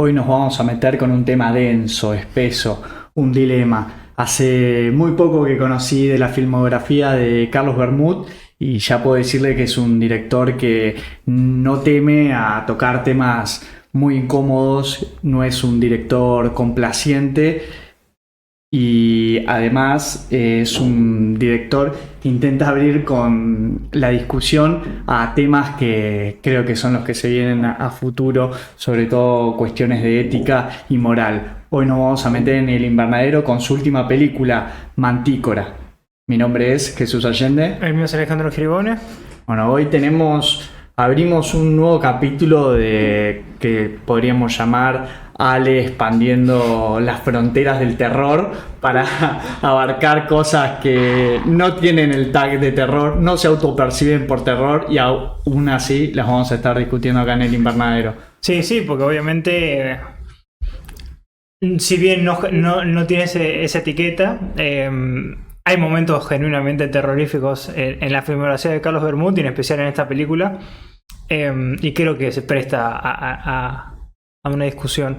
Hoy nos vamos a meter con un tema denso, espeso, un dilema. Hace muy poco que conocí de la filmografía de Carlos Bermud y ya puedo decirle que es un director que no teme a tocar temas muy incómodos, no es un director complaciente y además es un director que intenta abrir con la discusión a temas que creo que son los que se vienen a futuro, sobre todo cuestiones de ética y moral. Hoy nos vamos a meter en el invernadero con su última película, Mantícora. Mi nombre es Jesús Allende. El mío es Alejandro Giribone. Bueno, hoy abrimos un nuevo capítulo que podríamos llamar Ale expandiendo las fronteras del terror para abarcar cosas que no tienen el tag de terror, no se autoperciben por terror y aún así las vamos a estar discutiendo acá en el invernadero. Sí, porque obviamente, si bien no tiene esa etiqueta, hay momentos genuinamente terroríficos en la filmografía de Carlos Bermud, y en especial en esta película, y creo que se presta a una discusión.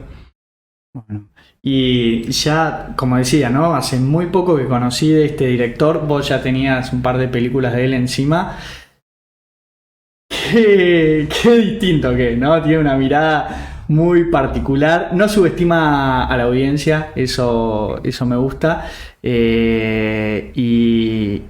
Bueno, y ya, como decía, ¿no? Hace muy poco que conocí de este director, vos ya tenías un par de películas de él encima. Qué distinto que, ¿no? Tiene una mirada muy particular, no subestima a la audiencia, eso me gusta, y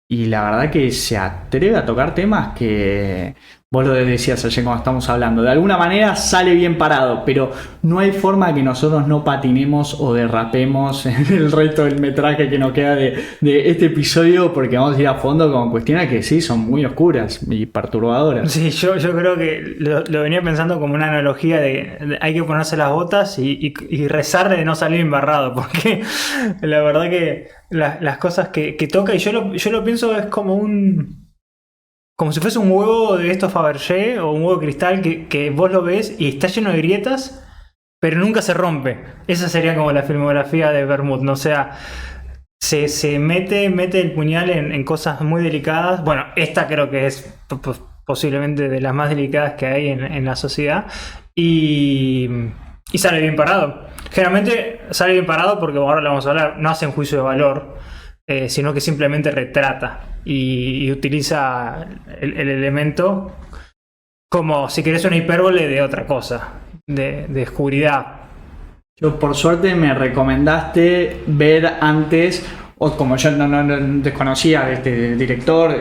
la verdad que se atreve a tocar temas que vos lo decías ayer cuando estamos hablando, de alguna manera sale bien parado, pero no hay forma que nosotros no patinemos o derrapemos en el resto del metraje que nos queda de este episodio, porque vamos a ir a fondo con cuestiones que sí son muy oscuras y perturbadoras. Sí, yo creo que lo venía pensando como una analogía de hay que ponerse las botas y rezar de no salir embarrado, porque la verdad que las cosas que toca, y yo lo pienso, es como si fuese un huevo de estos Fabergé o un huevo de cristal que vos lo ves y está lleno de grietas, pero nunca se rompe. Esa sería como la filmografía de Bermud, ¿no? O sea, se mete el puñal en cosas muy delicadas. Bueno, esta creo que es posiblemente de las más delicadas que hay en la sociedad, y sale bien parado. Generalmente sale bien parado porque, ahora lo vamos a hablar, no hace un juicio de valor, sino que simplemente retrata y utiliza el elemento como, si querés, una hipérbole de otra cosa, de oscuridad. Yo, por suerte, me recomendaste ver antes, o como yo no desconocía de este director,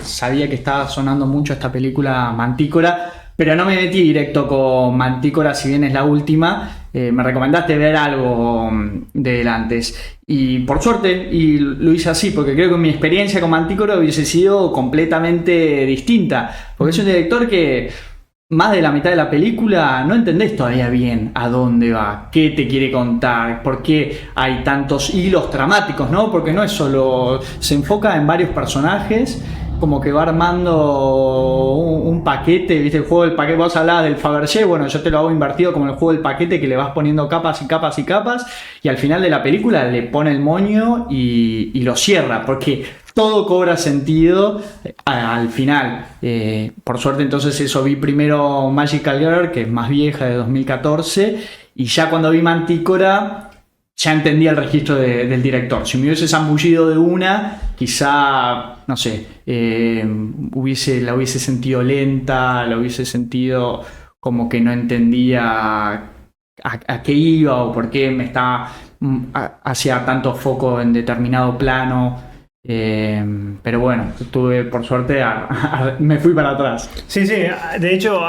sabía que estaba sonando mucho esta película Mantícora, pero no me metí directo con Mantícora, si bien es la última. Me recomendaste ver algo de él antes. Y por suerte, y lo hice así, porque creo que mi experiencia con Mantícora hubiese sido completamente distinta. Porque es un director que más de la mitad de la película no entendés todavía bien a dónde va, qué te quiere contar, por qué hay tantos hilos dramáticos, ¿no? Porque no es solo, se enfoca en varios personajes, como que va armando un paquete, ¿viste? El juego del paquete, vos hablabas del Fabergé, bueno, yo te lo hago invertido como el juego del paquete, que le vas poniendo capas y capas y capas, y al final de la película le pone el moño y lo cierra, porque todo cobra sentido al final. Por suerte, entonces, eso, vi primero Magical Girl, que es más vieja, de 2014, y ya cuando vi Mantícora ya entendía el registro del director. Si me hubiese zambullido de una, quizá, no sé, la hubiese sentido lenta, la hubiese sentido como que no entendía a qué iba o por qué me estaba hacía tanto foco en determinado plano. Pero bueno, tuve, por suerte, me fui para atrás. Sí, de hecho,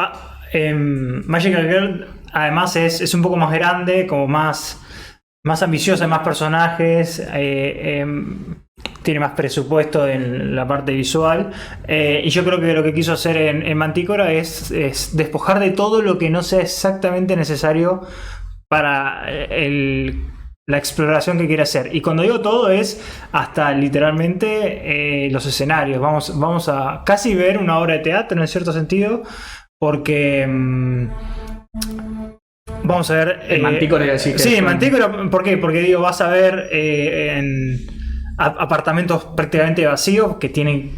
Magical Girl además es un poco más grande, como más ambiciosa, más personajes, tiene más presupuesto en la parte visual, y yo creo que lo que quiso hacer en Mantícora es despojar de todo lo que no sea exactamente necesario para la exploración que quiere hacer. Y cuando digo todo, es hasta literalmente los escenarios. Vamos a casi ver una obra de teatro en cierto sentido, porque vamos a ver. En Mantícora, sí, en Mantícora, ¿por qué? Porque digo, vas a ver en apartamentos prácticamente vacíos que tienen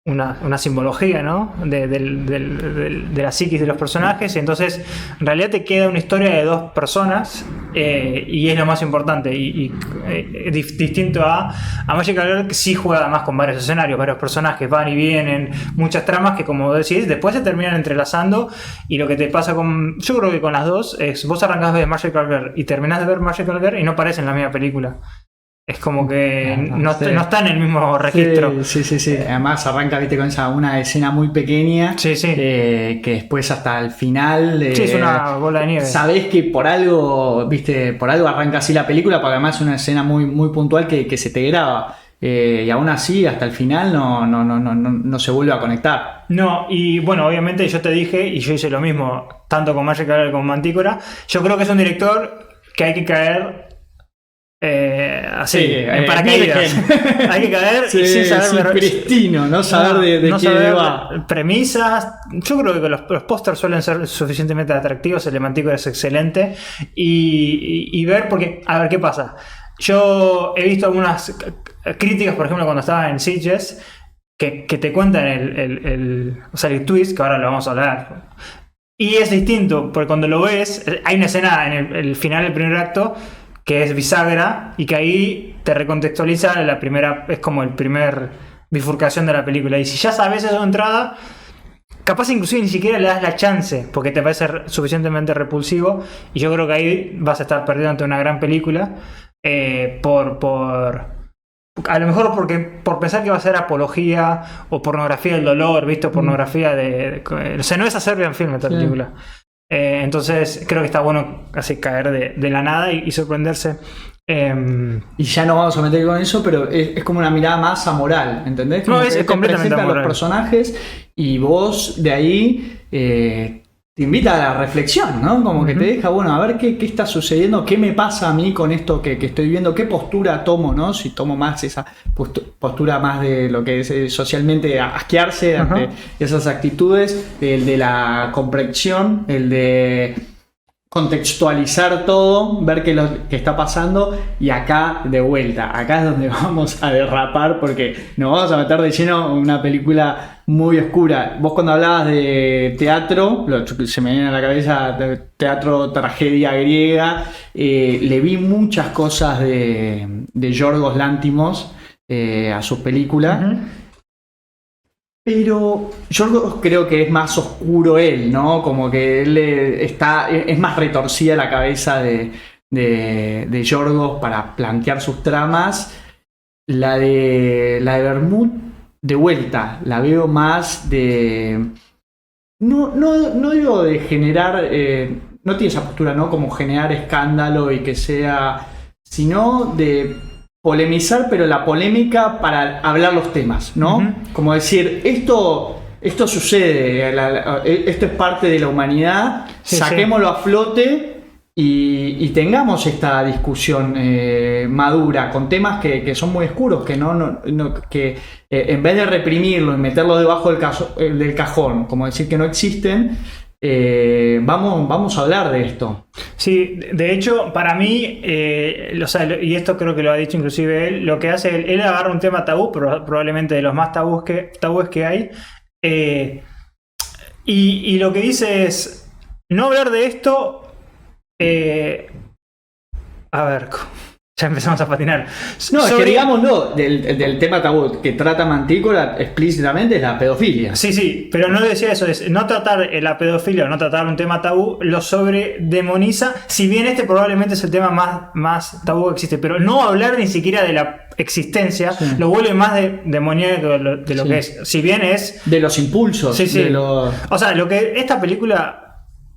una simbología, ¿no? De la psiquis de los personajes, y entonces en realidad te queda una historia de dos personas, y es lo más importante, y distinto a Magical Girl, que sí juega además con varios escenarios, varios personajes, van y vienen, muchas tramas que, como decís, después se terminan entrelazando, y lo que te pasa yo creo que con las dos es, vos arrancás de Magical Girl y terminás de ver Magical Girl y no parecen la misma película. Es como que no está en el mismo registro. Sí. Además arranca, viste, con una escena muy pequeña. Sí. Que después hasta el final. Sí, es una bola de nieve. Sabés que por algo arranca así la película, porque además es una escena muy, muy puntual que se te graba. Y aún así, hasta el final no se vuelve a conectar. No, y bueno, obviamente yo te dije, y yo hice lo mismo, tanto con Magical Girl como con Mantícora. Yo creo que es un director que hay que caer. Así, en paracaídas. Hay que caer y sin saber pristino, no saber de qué va. Premisas. Yo creo que los pósters suelen ser suficientemente atractivos. El de Mantícora es excelente. Y ver, porque, a ver qué pasa. Yo he visto algunas críticas, por ejemplo, cuando estaba en Sitges, que te cuentan el twist, que ahora lo vamos a hablar. Y es distinto, porque cuando lo ves, hay una escena en el final del primer acto que es bisagra, y que ahí te recontextualiza la primera, es como el primer bifurcación de la película. Y si ya sabes eso de entrada, capaz inclusive ni siquiera le das la chance, porque te parece suficientemente repulsivo, y yo creo que ahí vas a estar perdido ante una gran película, a lo mejor por pensar que va a ser apología o pornografía del dolor, ¿viste? Pornografía o sea, no es hacer bien film esta película. Entonces creo que está bueno así caer de la nada y sorprenderse. Y ya no vamos a meter con eso, pero es como una mirada más amoral, ¿entendés? Como no, es completamente amoral. A los personajes, y vos de ahí te invita a la reflexión, ¿no? Como que te deja, bueno, a ver qué está sucediendo, qué me pasa a mí con esto que estoy viendo, qué postura tomo, ¿no? Si tomo más esa postura más de lo que es socialmente asquearse ante esas actitudes, el de la comprensión, el de contextualizar todo, ver qué está pasando, y acá de vuelta, acá es donde vamos a derrapar, porque nos vamos a meter de lleno en una película muy oscura. Vos cuando hablabas de teatro, se me viene a la cabeza teatro, tragedia griega, le vi muchas cosas de Yorgos Lanthimos a sus películas. Pero yo creo que es más oscuro él, ¿no? Como que él es más retorcida la cabeza de Yorgos para plantear sus tramas. La de Vermouth, de vuelta, la veo más de... No digo de generar... no tiene esa postura, ¿no? Como generar escándalo y que sea... Sino de... polemizar, pero la polémica para hablar los temas, ¿no? Como decir, esto sucede, esto es parte de la humanidad, saquémoslo a flote y tengamos esta discusión madura con temas que son muy oscuros, que que en vez de reprimirlo y meterlo debajo del cajón, como decir que no existen, vamos a hablar de esto. Sí, de hecho, para mí, y esto creo que lo ha dicho inclusive él, lo que hace él agarra un tema tabú, probablemente de los más tabúes que hay, y lo que dice es no hablar de esto. A ver, ya empezamos a patinar. No, es que digámoslo, del tema tabú que trata Mantícora explícitamente es la pedofilia. Sí, pero no decía eso, es no tratar la pedofilia o no tratar un tema tabú, lo sobredemoniza, si bien este probablemente es el tema más tabú que existe, pero no hablar ni siquiera de la existencia, lo vuelve más demoníaco de lo que es. Si bien es... de los impulsos. O sea, lo que esta película...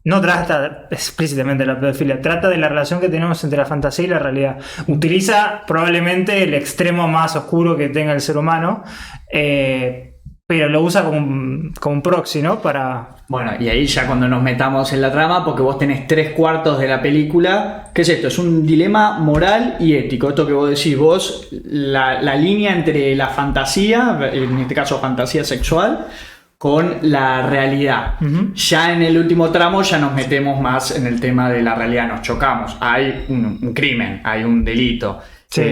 no trata explícitamente de la pedofilia, trata de la relación que tenemos entre la fantasía y la realidad. Utiliza probablemente el extremo más oscuro que tenga el ser humano, pero lo usa como un proxy, ¿no? Bueno, y ahí ya cuando nos metamos en la trama, porque vos tenés 3/4 de la película, ¿qué es esto? Es un dilema moral y ético. Esto que vos decís, vos, la línea entre la fantasía, en este caso fantasía sexual, con la realidad. Ya en el último tramo ya nos metemos más en el tema de la realidad, nos chocamos. Hay un crimen, hay un delito. Sí.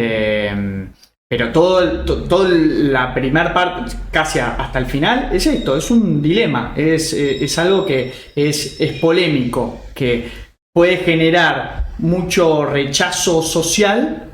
Pero toda la primera parte, casi hasta el final, es esto, es un dilema, es algo que es polémico, que puede generar mucho rechazo social,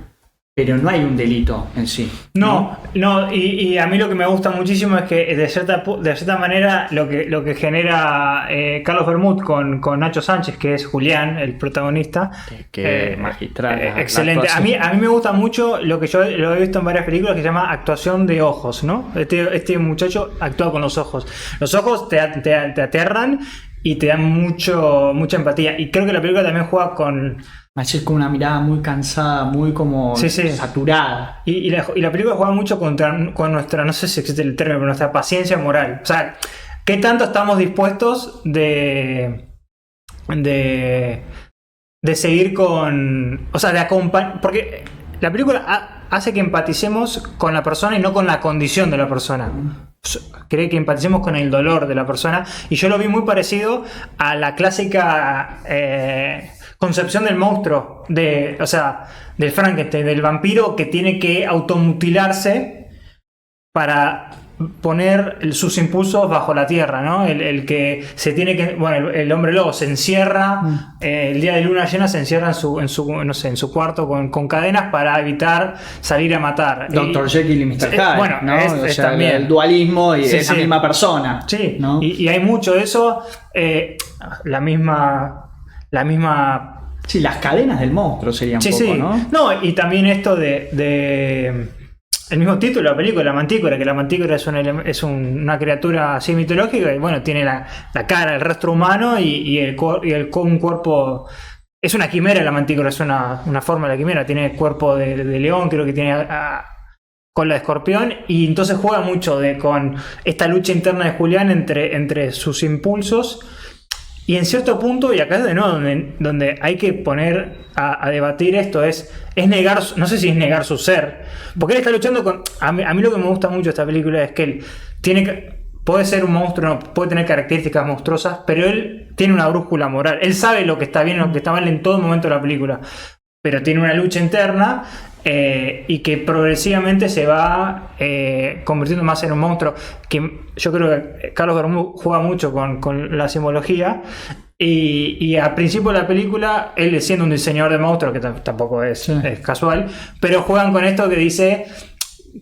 pero no hay un delito en sí. No, y a mí lo que me gusta muchísimo es que de cierta manera lo que genera Carlos Bermúdez con Nacho Sánchez, que es Julián, el protagonista. Que magistral. Excelente. A mí me gusta mucho lo que yo lo he visto en varias películas que se llama actuación de ojos, ¿no? Este muchacho actúa con los ojos. Los ojos te aterran y te dan mucha empatía. Y creo que la película también juega con... Es con una mirada muy cansada, muy como saturada. Y la película juega mucho con nuestra, no sé si existe el término, pero nuestra paciencia moral. O sea, ¿qué tanto estamos dispuestos de seguir con... O sea, de acompañar... Porque la película hace que empaticemos con la persona y no con la condición de la persona. Cree que empaticemos con el dolor de la persona. Y yo lo vi muy parecido a la clásica... concepción del monstruo, o sea, del Frankenstein, del vampiro que tiene que automutilarse para poner sus impulsos bajo la tierra, ¿no? El que se tiene que... Bueno, el hombre lobo se encierra, el día de luna llena se encierra en su cuarto con cadenas para evitar salir a matar. Dr. Jekyll y Mr. Hyde, bueno, ¿no? es también el dualismo y es la misma persona. Sí, ¿no? Y hay mucho de eso, la misma... Sí, las cadenas del monstruo serían un poco, ¿no? No, y también esto de el mismo título de la película, la mantícora, que la mantícora es una criatura así mitológica y bueno, tiene la cara, el rostro humano y un cuerpo... Es una quimera la mantícora, es una forma de la quimera, tiene cuerpo de león, creo que tiene cola de escorpión, y entonces juega mucho con esta lucha interna de Julián entre sus impulsos. Y en cierto punto, y acá es de nuevo donde hay que poner a debatir esto, es negar, no sé si es negar su ser, porque él está luchando con... A mí lo que me gusta mucho de esta película es que él puede ser un monstruo, puede tener características monstruosas, pero él tiene una brújula moral, él sabe lo que está bien y lo que está mal en todo momento de la película, pero tiene una lucha interna y que progresivamente se va convirtiendo más en un monstruo, que yo creo que Carlos Bermúdez juega mucho con la simbología, y al principio de la película él siendo un diseñador de monstruos, que tampoco es casual, pero juegan con esto que dice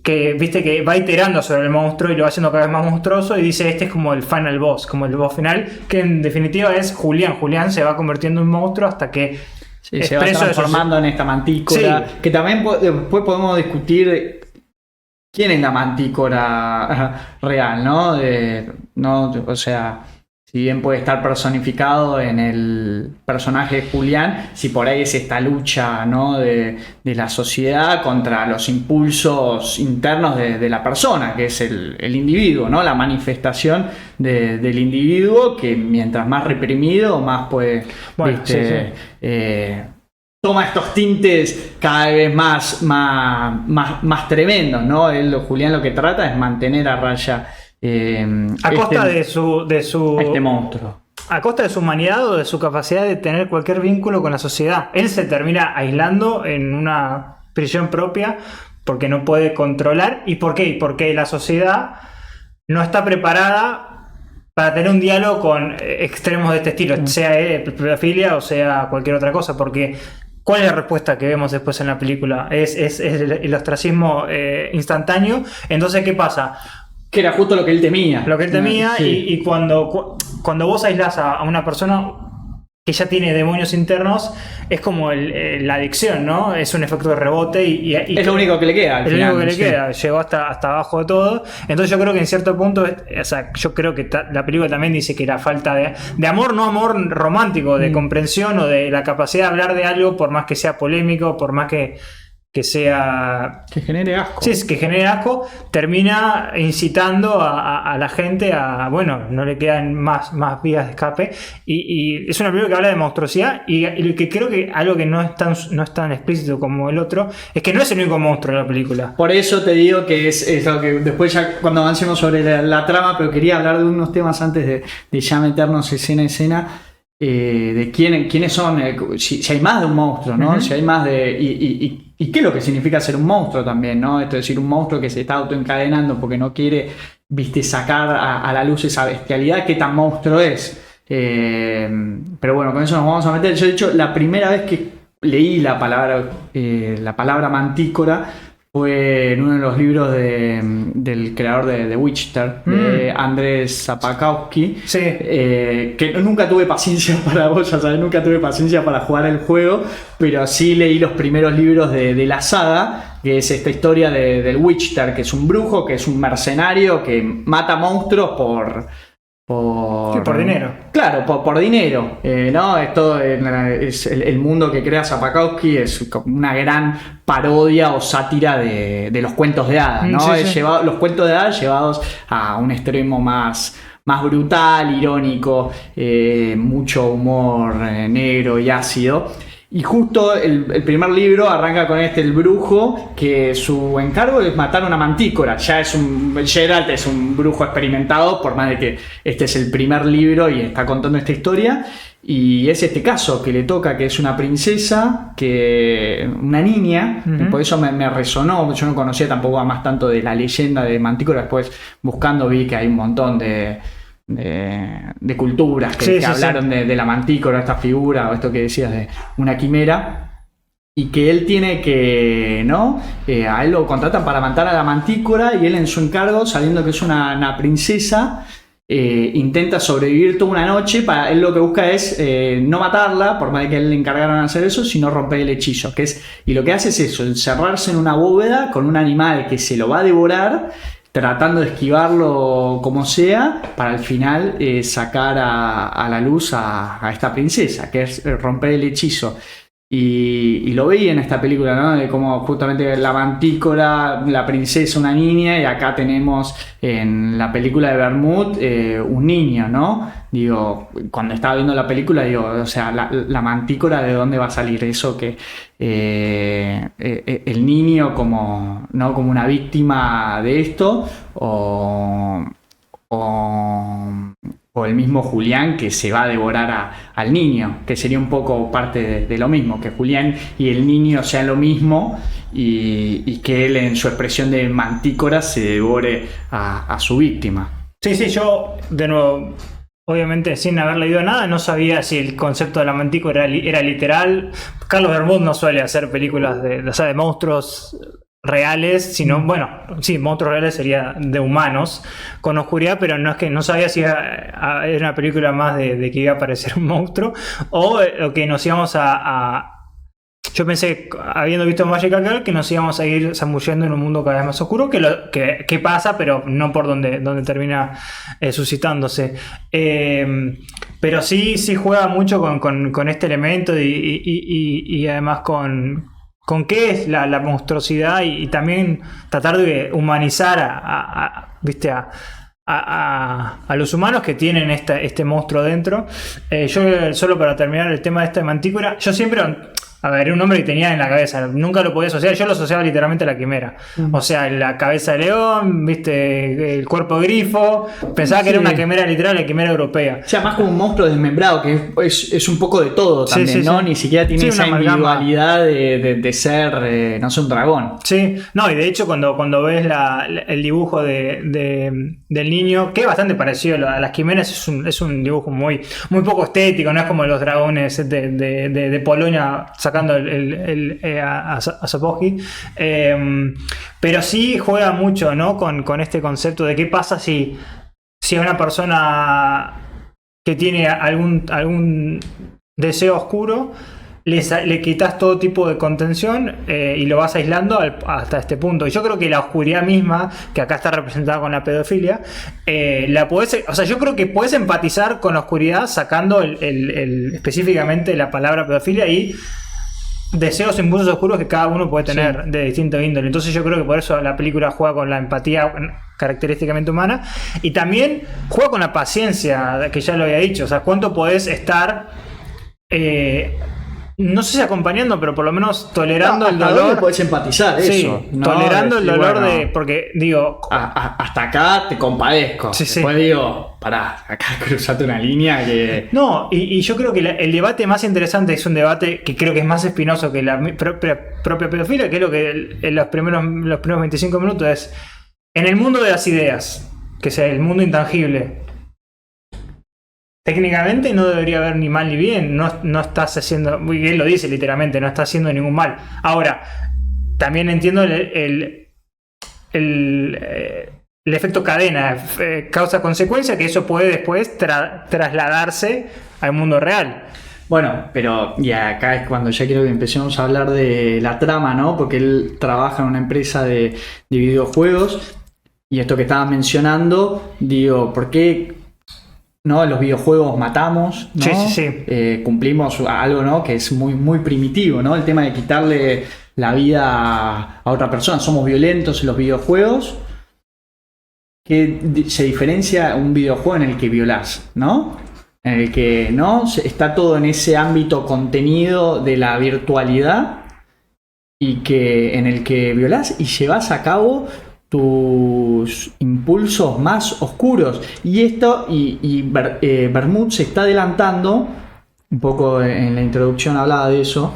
que viste que va iterando sobre el monstruo y lo va haciendo cada vez más monstruoso, y dice este es como el final boss, como el boss final, que en definitiva es Julián se va convirtiendo en un monstruo hasta que se va transformando en esta mantícora. Que también después podemos discutir quién es la mantícora real, ¿no? O sea, si bien puede estar personificado en el personaje de Julián, si por ahí es esta lucha, ¿no? de la sociedad contra los impulsos internos de la persona, que es el individuo, ¿no? La manifestación del individuo, que mientras más reprimido, más puede... Bueno, toma estos tintes cada vez más tremendos, ¿no? Julián lo que trata es mantener a raya a costa de su este monstruo, a costa de su humanidad o de su capacidad de tener cualquier vínculo con la sociedad. Él se termina aislando en una prisión propia porque no puede controlar. ¿Y por qué? Porque la sociedad no está preparada para tener un diálogo con extremos de este estilo, sea pedofilia o sea cualquier otra cosa, porque ¿cuál es la respuesta que vemos después en la película? Es el ostracismo instantáneo. Entonces, ¿qué pasa? Que era justo lo que él temía. Lo que él temía, sí. Y cuando vos aislás a una persona que ya tiene demonios internos, es como la adicción, ¿no? Es un efecto de rebote y es lo único que le queda. Es lo único que le queda. Llegó hasta abajo de todo. Entonces yo creo que en cierto punto, o sea, yo creo que la película también dice que la falta de amor, no amor romántico, de comprensión o de la capacidad de hablar de algo, por más que sea polémico, por más que sea... Que genere asco. Sí, es que genere asco, termina incitando a la gente a... Bueno, no le quedan más vías de escape. Y es una película que habla de monstruosidad y lo que creo que algo que no es tan explícito como el otro, es que no es el único monstruo de la película. Por eso te digo que es lo que después ya cuando avancemos sobre la trama, pero quería hablar de unos temas antes de ya meternos escena a escena. De quiénes son, si hay más de un monstruo, ¿no? Uh-huh. Si hay más de... y qué es lo que significa ser un monstruo también, ¿no? Esto es decir, un monstruo que se está autoencadenando porque no quiere, viste, sacar a la luz esa bestialidad, qué tan monstruo es. Pero bueno, con eso nos vamos a meter. Yo, de hecho, la primera vez que leí la palabra mantícora fue en uno de los libros del creador de The Witcher, de Andrzej Sapkowski, Sí. Que nunca tuve paciencia para vos, ya sabes, nunca tuve paciencia para jugar el juego, pero sí leí los primeros libros de la saga, que es esta historia del Witcher, que es un brujo, que es un mercenario que mata monstruos por dinero. Claro, por dinero. ¿No? Esto es el mundo que crea Sapkowski, es como una gran parodia o sátira de los cuentos de hadas, ¿no? Sí, sí. Los cuentos de hadas llevados a un extremo más brutal, irónico, mucho humor negro y ácido. Y justo el primer libro arranca con el brujo, que su encargo es matar una mantícora. Geralt es un brujo experimentado, por más de que este es el primer libro y está contando esta historia. Y es este caso que le toca, que es una princesa, una niña, por eso me resonó. Yo no conocía tampoco más tanto de la leyenda de Mantícora. Después, buscando, vi que hay un montón de culturas que hablaron de la mantícora, esta figura, o esto que decías de una quimera, y que él tiene que, ¿no? A él lo contratan para matar a la mantícora, y él en su encargo, sabiendo que es una princesa, intenta sobrevivir toda una noche. Él lo que busca es no matarla, por más de que él le encargaron de hacer eso, sino romper el hechizo, y lo que hace es eso, encerrarse en una bóveda con un animal que se lo va a devorar, tratando de esquivarlo como sea, para al final sacar a la luz a esta princesa, que es romper el hechizo. Y lo veía en esta película, ¿no? De cómo justamente la mantícora, la princesa, una niña, y acá tenemos en la película de Vermouth un niño, ¿no? Digo, cuando estaba viendo la película, digo, o sea, la mantícora, ¿de dónde va a salir eso? Que el niño como, ¿no? Como una víctima de esto, o el mismo Julián, que se va a devorar al niño, que sería un poco parte de lo mismo, que Julián y el niño sean lo mismo, y que él en su expresión de mantícora se devore a su víctima. Sí, yo, de nuevo, obviamente sin haber leído nada, no sabía si el concepto de la mantícora era literal. Carlos Bermúdez no suele hacer películas de monstruos reales, sino, bueno, sí, monstruos reales sería de humanos con oscuridad, pero no sabía si era una película más de que iba a aparecer un monstruo, o que nos íbamos yo pensé, habiendo visto Magical Girl, que nos íbamos a ir zambullendo en un mundo cada vez más oscuro, que pasa, pero no por donde termina suscitándose. Pero sí juega mucho con este elemento, y además con qué es la monstruosidad, y también tratar de humanizar a los humanos que tienen este monstruo dentro. Yo, solo para terminar el tema de esta mantícora, yo siempre... A ver, era un nombre que tenía en la cabeza, nunca lo podía asociar, yo lo asociaba literalmente a la quimera. O sea, la cabeza de león, viste, el cuerpo de grifo, pensaba que era una quimera literal, la quimera europea. O sea, más como un monstruo desmembrado, que es un poco de todo también, ¿no? Ni siquiera tiene esa individualidad de ser, no sé, un dragón. Sí, no, y de hecho cuando ves el dibujo del niño, que es bastante parecido a las quimeras, es un dibujo muy, muy poco estético, no es como los dragones de Polonia, sacando a Sapkowski, pero sí juega mucho, ¿no? con este concepto de qué pasa si a una persona que tiene algún deseo oscuro le quitas todo tipo de contención, y lo vas aislando hasta este punto. Y yo creo que la oscuridad misma, que acá está representada con la pedofilia, yo creo que puedes empatizar con la oscuridad sacando específicamente la palabra pedofilia y deseos, impulsos oscuros que cada uno puede tener de distinto índole. Entonces yo creo que por eso la película juega con la empatía característicamente humana, y también juega con la paciencia, que ya lo había dicho. O sea, cuánto podés estar no sé si acompañando, pero por lo menos tolerando el ¿Hasta dónde dolor. podés empatizar Sí, eso? ¿no? tolerando el Decir, dolor bueno, de. Porque, digo. hasta acá te compadezco. Sí, sí. Después digo, pará, acá cruzaste una línea que... No, y yo creo que el debate más interesante es un debate que creo que es más espinoso que la propia pedofilia, que es lo que en los primeros 25 minutos es. En el mundo de las ideas, que es el mundo intangible. Técnicamente no debería haber ni mal ni bien, no estás haciendo, y él lo dice literalmente, no está haciendo ningún mal. Ahora, también entiendo el efecto cadena, causa-consecuencia, que eso puede después trasladarse al mundo real. Bueno, pero y acá es cuando ya quiero que empecemos a hablar de la trama, ¿no? Porque él trabaja en una empresa de videojuegos y esto que estaba mencionando, digo, ¿por qué no en los videojuegos matamos? ¿no? Sí. Cumplimos algo, ¿no? Que es muy, muy primitivo, ¿no? El tema de quitarle la vida a otra persona. Somos violentos en los videojuegos. ¿Qué se diferencia un videojuego en el que violás, ¿no? En el que no está todo en ese ámbito contenido de la virtualidad y que en el que violás y llevas a cabo tus impulsos más oscuros. Y esto, Bermud se está adelantando, un poco en la introducción hablaba de eso,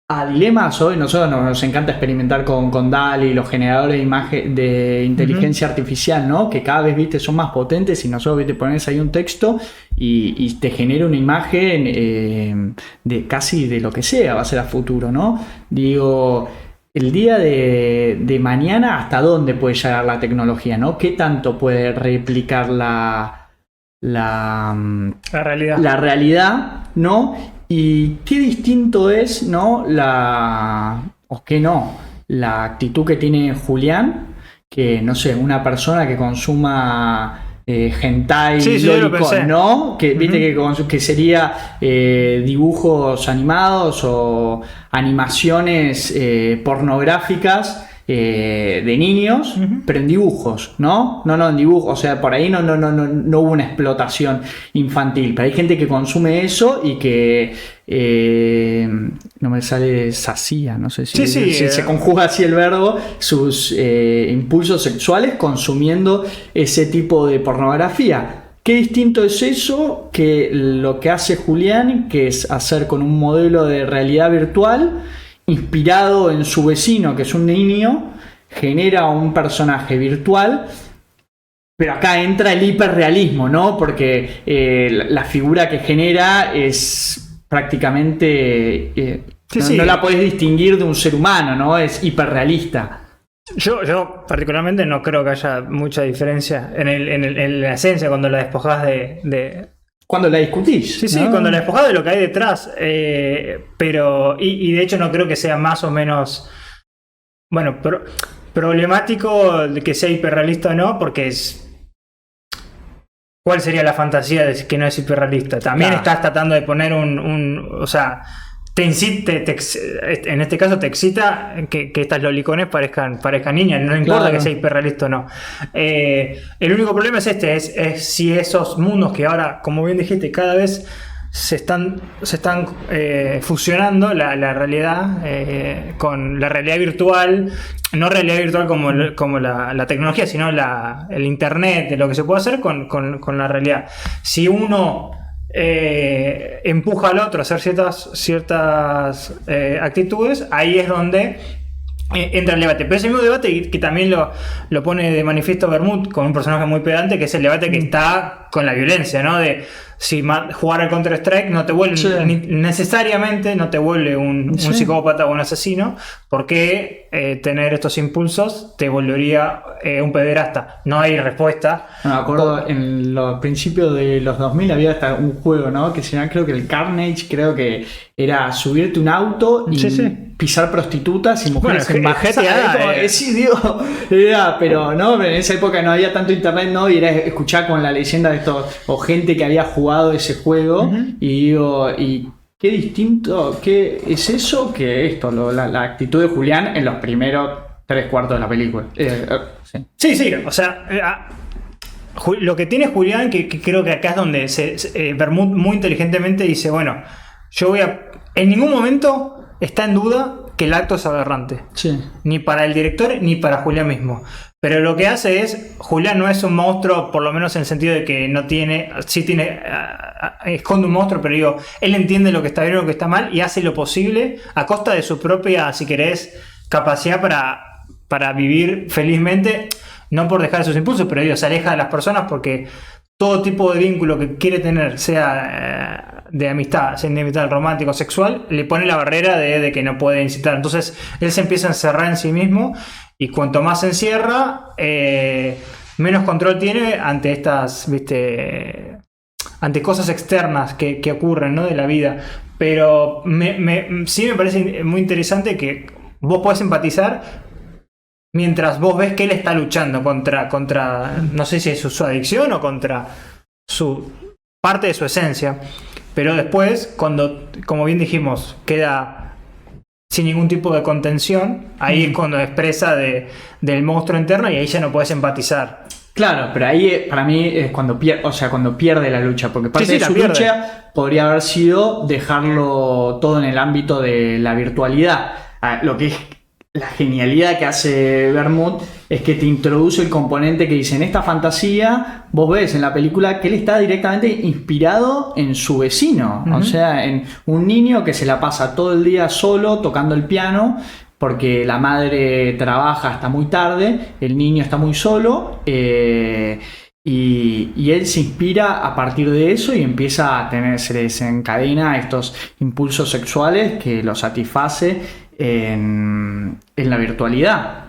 a dilemas. Hoy nosotros nos encanta experimentar con DALL-E, los generadores de imagen de inteligencia artificial, ¿no? Que cada vez, viste, son más potentes y nosotros, viste, pones ahí un texto y te genera una imagen de casi de lo que sea, va a ser a futuro, ¿no? Digo, el día de mañana, ¿hasta dónde puede llegar la tecnología, ¿no? ¿Qué tanto puede replicar la realidad? La realidad, ¿no? Y qué distinto es, ¿no? O qué no, la actitud que tiene Julián, que, no sé, una persona que consuma hentai, ¿no? Que viste que sería dibujos animados o animaciones pornográficas de niños, pero en dibujos, ¿no? No, en dibujos, o sea, por ahí no hubo una explotación infantil, pero hay gente que consume eso y que no me sale sacía, no sé si se conjuga así el verbo, sus impulsos sexuales consumiendo ese tipo de pornografía. Qué distinto es eso que lo que hace Julián, que es hacer con un modelo de realidad virtual inspirado en su vecino, que es un niño, genera un personaje virtual, pero acá entra el hiperrealismo, ¿no? Porque la figura que genera es prácticamente... no la podés distinguir de un ser humano, ¿no? Es hiperrealista. Yo particularmente no creo que haya mucha diferencia en la esencia cuando la despojás de cuando la discutís. Sí, ¿no? Cuando la despojás de lo que hay detrás. Pero de hecho no creo que sea más o menos, bueno, problemático de que sea hiperrealista o no, porque es... ¿Cuál sería la fantasía de que no es hiperrealista? También estás tratando de poner o sea, en este caso te excita que estas lolicones parezcan niñas, no importa que sea hiperrealista o no. El único problema es es si esos mundos que ahora, como bien dijiste, cada vez se están fusionando la realidad con la realidad virtual, no realidad virtual como la tecnología, sino el internet, de lo que se puede hacer con la realidad. Si uno empuja al otro a hacer ciertas actitudes, ahí es donde entra el debate. Pero ese mismo debate que también lo pone de manifiesto Bermud con un personaje muy pedante, que es el debate que está con la violencia, ¿no? De si jugar al Counter-Strike no te vuelve necesariamente no te vuelve un psicópata o un asesino, porque tener estos impulsos te volvería un pederasta. No hay respuesta. No, me acuerdo en los principios de los 2000 había hasta un juego, ¿no? Que se llama, creo que el Carnage, creo que era subirte un auto y pisar prostitutas y mujeres en GTA. Sí, digo, pero no, en esa época no había tanto internet, ¿no? Y era escuchar con la leyenda de estos, o gente que había jugado ese juego, y digo, y qué distinto, qué es eso que esto, la actitud de Julián en los primeros 3/4 de la película. Sí, o sea, lo que tiene Julián, que creo que acá es donde Bermud muy inteligentemente dice, bueno, yo voy a en ningún momento está en duda que el acto es aberrante. Sí. Ni para el director ni para Julián mismo. Pero lo que hace es, Julián no es un monstruo, por lo menos en el sentido de que no tiene, sí tiene, esconde un monstruo, pero digo, él entiende lo que está bien y lo que está mal y hace lo posible a costa de su propia, si querés, capacidad para vivir felizmente, no por dejar sus impulsos, pero digo, se aleja de las personas porque todo tipo de vínculo que quiere tener, sea de amistad, sentimental, romántico, sexual, le pone la barrera de que no puede incitar. Entonces él se empieza a encerrar en sí mismo y cuanto más se encierra, menos control tiene ante estas, ¿viste? Ante cosas externas que ocurren, ¿no? De la vida. Pero sí me parece muy interesante que vos podés empatizar mientras vos ves que él está luchando contra no sé si es su adicción o contra su parte de su esencia. Pero después, cuando, como bien dijimos, queda sin ningún tipo de contención, ahí es cuando expresa del monstruo interno y ahí ya no puedes empatizar. Claro, pero ahí para mí es cuando pierde la lucha, porque parte Sí, de su lucha podría haber sido dejarlo todo en el ámbito de la virtualidad. Lo que es la genialidad que hace Vermouth es que te introduce el componente que dice, en esta fantasía, vos ves en la película que él está directamente inspirado en su vecino, o sea, en un niño que se la pasa todo el día solo tocando el piano, porque la madre trabaja hasta muy tarde, el niño está muy solo, y él se inspira a partir de eso y empieza a se le desencadena estos impulsos sexuales que lo satisface en la virtualidad.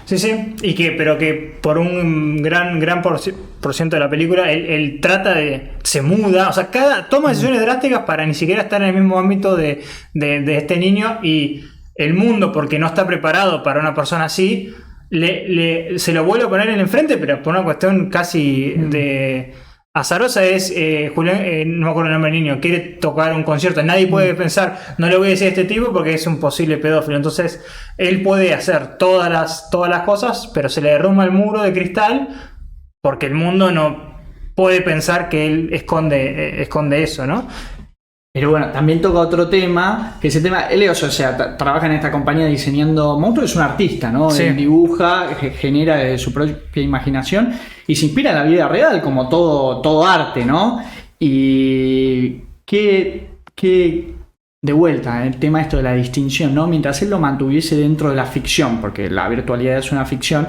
Sí, pero que por un gran por ciento de la película él trata se muda, o sea, toma decisiones drásticas para ni siquiera estar en el mismo ámbito de este niño, y el mundo, porque no está preparado para una persona así, se lo vuelve a poner en el frente, pero por una cuestión casi de azarosa. Es Julián, no me acuerdo el nombre del niño, quiere tocar un concierto, nadie puede pensar, no le voy a decir a este tipo porque es un posible pedófilo. Entonces él puede hacer todas las cosas, pero se le derrumba el muro de cristal porque el mundo no puede pensar que él esconde eso, ¿no? Pero bueno, también toca otro tema, que ese tema, él, o sea, trabaja en esta compañía diseñando monstruos, es un artista, ¿no? Sí. Él dibuja, genera de su propia imaginación y se inspira en la vida real, como todo arte, ¿no? Y que de vuelta, el tema esto de la distinción, ¿no? Mientras él lo mantuviese dentro de la ficción, porque la virtualidad es una ficción,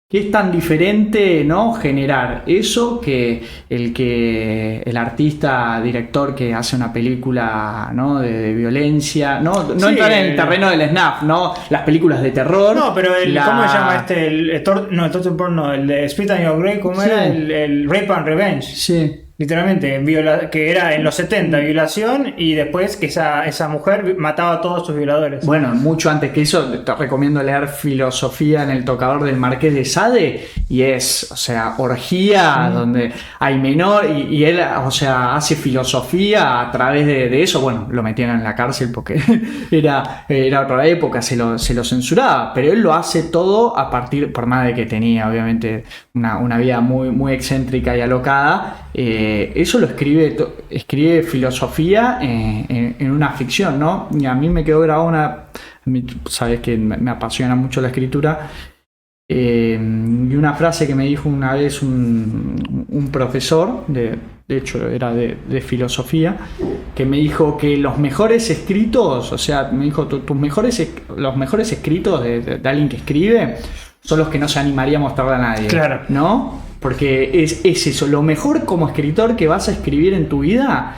que es tan diferente, ¿no? Generar eso que el artista, director que hace una película, ¿no? de violencia, no Sí, entrar en el terreno del snuff, ¿no? Las películas de terror. No, pero ¿cómo se llama el torture porn? No, el de Spit on Your Grave, ¿cómo Sí. era? El Rape and Revenge. Sí. Literalmente, que era en los 70 violación, y después que esa mujer mataba a todos sus violadores. Bueno, mucho antes que eso, te recomiendo leer Filosofía en el tocador del Marqués de Sade, y es, o sea, orgía, donde hay menor, y él, o sea, hace filosofía a través de eso. Bueno, lo metían en la cárcel porque era otra época, se lo censuraba, pero él lo hace todo a partir, por más de que tenía, obviamente, una vida muy, muy excéntrica y alocada. Eso lo escribe filosofía en una ficción, ¿no? Y a mí me quedó grabada sabes que me apasiona mucho la escritura, y una frase que me dijo una vez un profesor, de hecho era de filosofía, que me dijo que los mejores escritos, o sea, me dijo, los mejores escritos de alguien que escribe son los que no se animaría a mostrarle a nadie. Claro. ¿No? Porque es eso, lo mejor como escritor que vas a escribir en tu vida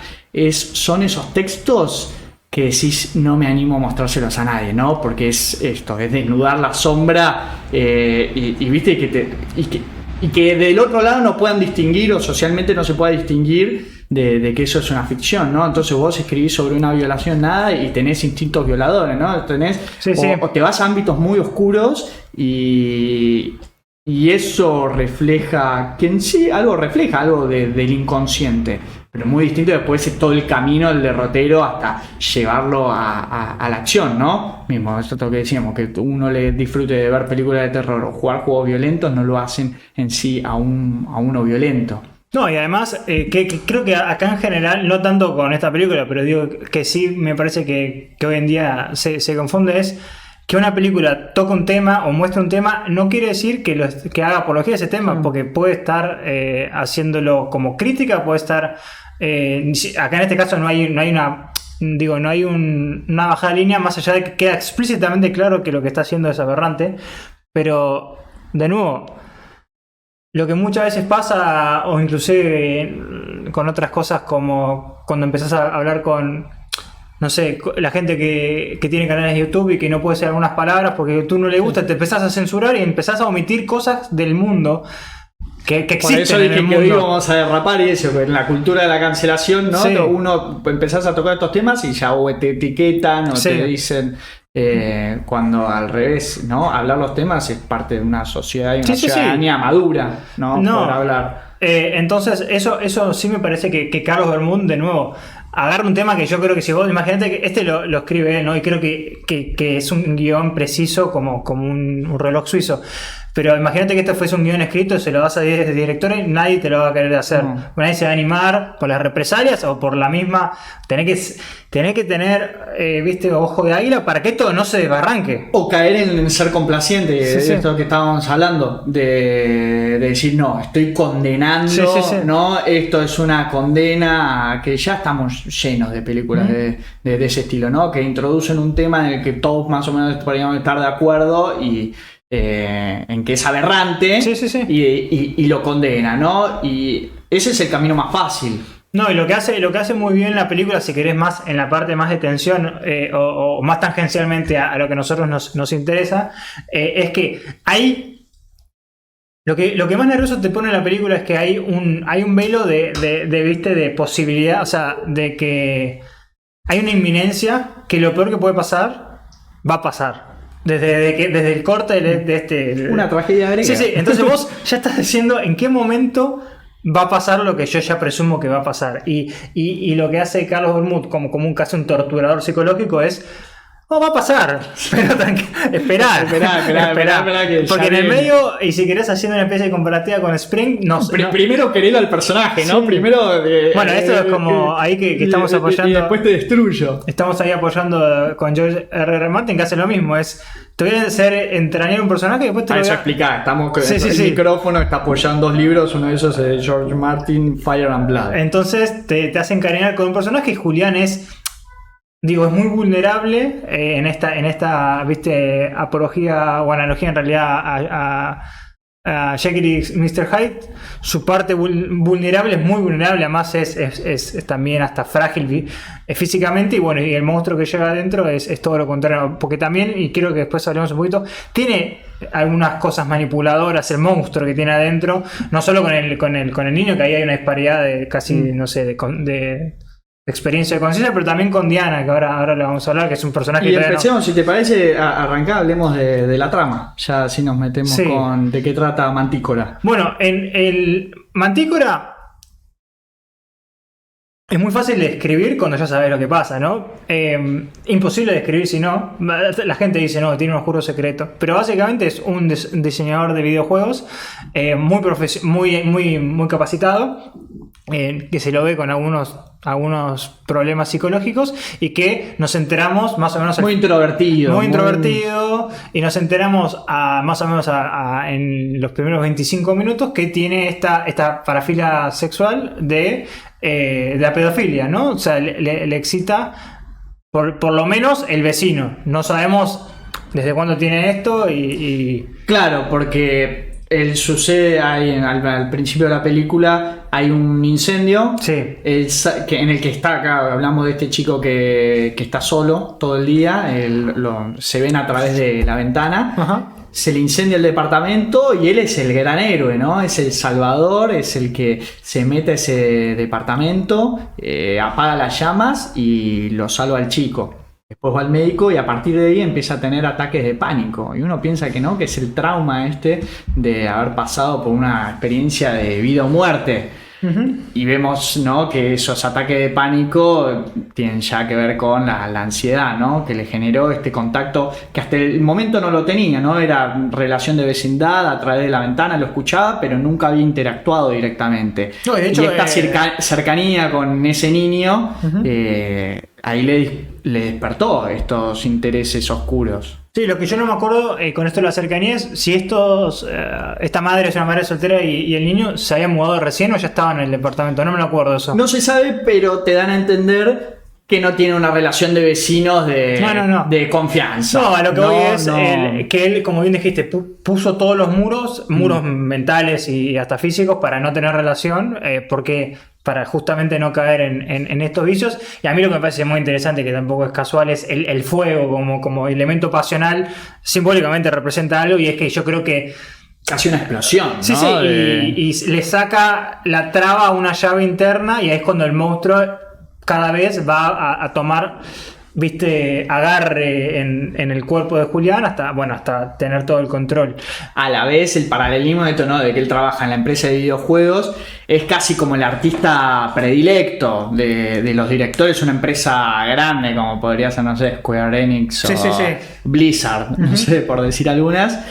son esos textos que decís, no me animo a mostrárselos a nadie, ¿no? Porque es esto, es desnudar la sombra, y viste que del otro lado no puedan distinguir, o socialmente no se pueda distinguir de que eso es una ficción, ¿no? Entonces vos escribís sobre una violación y tenés instintos violadores, ¿no? O te vas a ámbitos muy oscuros y eso refleja, que en sí refleja algo del inconsciente, pero muy distinto después es todo el camino del derrotero hasta llevarlo a la acción, ¿no? Mismo, esto es lo que decíamos, que uno le disfrute de ver películas de terror o jugar juegos violentos, no lo hacen en sí a uno violento. No, y además, que creo que acá en general, no tanto con esta película, pero digo que sí me parece que hoy en día se confunde, es que una película toca un tema o muestra un tema, no quiere decir que haga apología de ese tema, porque puede estar haciéndolo como crítica, puede estar... acá en este caso no hay una... Digo, no hay una bajada de línea, más allá de que queda explícitamente claro que lo que está haciendo es aberrante, pero, de nuevo, lo que muchas veces pasa, o inclusive con otras cosas, como cuando empezás a hablar con, no sé, la gente que tiene canales de YouTube y que no puede decir algunas palabras porque a YouTube no le gusta, te empezás a censurar y empezás a omitir cosas del mundo que existen. Por eso dije que hoy vamos a derrapar y eso, en la cultura de la cancelación, ¿no? Sí. Uno empezás a tocar estos temas y ya o te etiquetan o te dicen... cuando al revés, ¿no? Hablar los temas es parte de una sociedad y una ciudadanía madura, ¿no? Por hablar. Entonces, eso sí me parece que Carlos Bermúdez, de nuevo, agarra un tema que yo creo que si vos, imagínate que este lo escribe él, ¿no? Y creo que es un guión preciso como un reloj suizo. Pero imagínate que este fuese un guión escrito, se lo das a 10 directores, nadie te lo va a querer hacer. No. Nadie se va a animar por las represalias o por la misma... Tenés que tener, viste, ojo de águila para que esto no se desbarranque. O caer en ser complaciente, de esto que estábamos hablando, de decir, no, estoy condenando, ¿no? Esto es una condena, que ya estamos llenos de películas de ese estilo, ¿no? Que introducen un tema en el que todos más o menos podríamos estar de acuerdo y... en que es aberrante y lo condena, ¿no? Y ese es el camino más fácil. No, y lo que hace muy bien la película, si querés más en la parte más de tensión o más tangencialmente a lo que a nosotros nos interesa, es que hay... Lo que más nervioso te pone en la película es que hay un velo de posibilidad, o sea, de que hay una inminencia que lo peor que puede pasar va a pasar. Desde el corte de este... Una tragedia griega. Sí, entonces vos ya estás diciendo en qué momento va a pasar lo que yo ya presumo que va a pasar. Y lo que hace Carlos Bermúdez como casi un torturador psicológico es... No, va a pasar, pero esperá. Porque en el medio, y si querés haciendo una especie de comparativa con Spring, primero querelo al personaje, ¿no? Primero... bueno, esto es como ahí que estamos apoyando... Y después te destruyo. Estamos ahí apoyando con George R.R. Martin, que hace lo mismo, te voy a hacer entrañar un personaje y después te lo voy a... explicar, el micrófono está apoyando 2 libros, uno de esos es George Martin, Fire and Blood. Entonces te hace encariñar con un personaje y Julián es muy vulnerable en esta ¿viste? Apología o analogía en realidad a Jekyll y Mr. Hyde. Su parte vulnerable es muy vulnerable, además es también hasta frágil físicamente, y el monstruo que llega adentro es todo lo contrario, porque también, y creo que después hablemos un poquito, tiene algunas cosas manipuladoras el monstruo que tiene adentro, no solo con el niño, que ahí hay una disparidad de casi, no sé, de experiencia de conciencia, pero también con Diana, que ahora le vamos a hablar, que es un personaje... Y empecemos, si te parece, arrancar, hablemos de la trama. Ya así nos metemos con de qué trata Mantícora. Bueno, en el Mantícora es muy fácil de escribir cuando ya sabes lo que pasa, ¿no? Imposible de escribir si no. La gente dice, no, tiene un oscuro secreto. Pero básicamente es un diseñador de videojuegos muy capacitado, que se lo ve con algunos problemas psicológicos y que nos enteramos más o menos... Muy introvertido, y nos enteramos más o menos en los primeros 25 minutos que tiene esta parafilia sexual de la pedofilia, ¿no? O sea, le excita por lo menos el vecino. No sabemos desde cuándo tiene esto y... Claro, porque... sucede ahí al principio de la película, hay un incendio en el que está acá, hablamos de este chico que está solo todo el día, se ven a través de la ventana. Ajá. Se le incendia el departamento y él es el gran héroe, ¿no? Es el salvador, es el que se mete a ese departamento, apaga las llamas y lo salva al chico. Después va al médico y a partir de ahí empieza a tener ataques de pánico. Y uno piensa que no, que es el trauma de haber pasado por una experiencia de vida o muerte. Y vemos, ¿no?, que esos ataques de pánico tienen ya que ver con la ansiedad, ¿no?, que le generó este contacto que hasta el momento no lo tenía, ¿no? Era relación de vecindad, a través de la ventana lo escuchaba, pero nunca había interactuado directamente. No, de hecho, y esta cercanía con ese niño, ahí le despertó estos intereses oscuros. Sí, lo que yo no me acuerdo con esto de la cercanía es si esta madre es una madre soltera y el niño se había mudado recién o ya estaba en el departamento. No me lo acuerdo eso. No se sabe, pero te dan a entender que no tiene una relación de vecinos de confianza. No, a lo que voy es que él, como bien dijiste, puso todos los muros mentales y hasta físicos para no tener relación, porque para justamente no caer en estos vicios. Y a mí lo que me parece muy interesante, que tampoco es casual, es el fuego como elemento pasional, simbólicamente representa algo, y es que yo creo que casi una explosión, ¿no? Sí, y le saca la traba a una llave interna, y ahí es cuando el monstruo cada vez va a tomar, agarre en el cuerpo de Julián hasta tener todo el control. A la vez, el paralelismo de esto, ¿no?, de que él trabaja en la empresa de videojuegos, es casi como el artista predilecto de los directores, una empresa grande como podría ser, no sé, Square Enix o Blizzard, no sé, por decir algunas.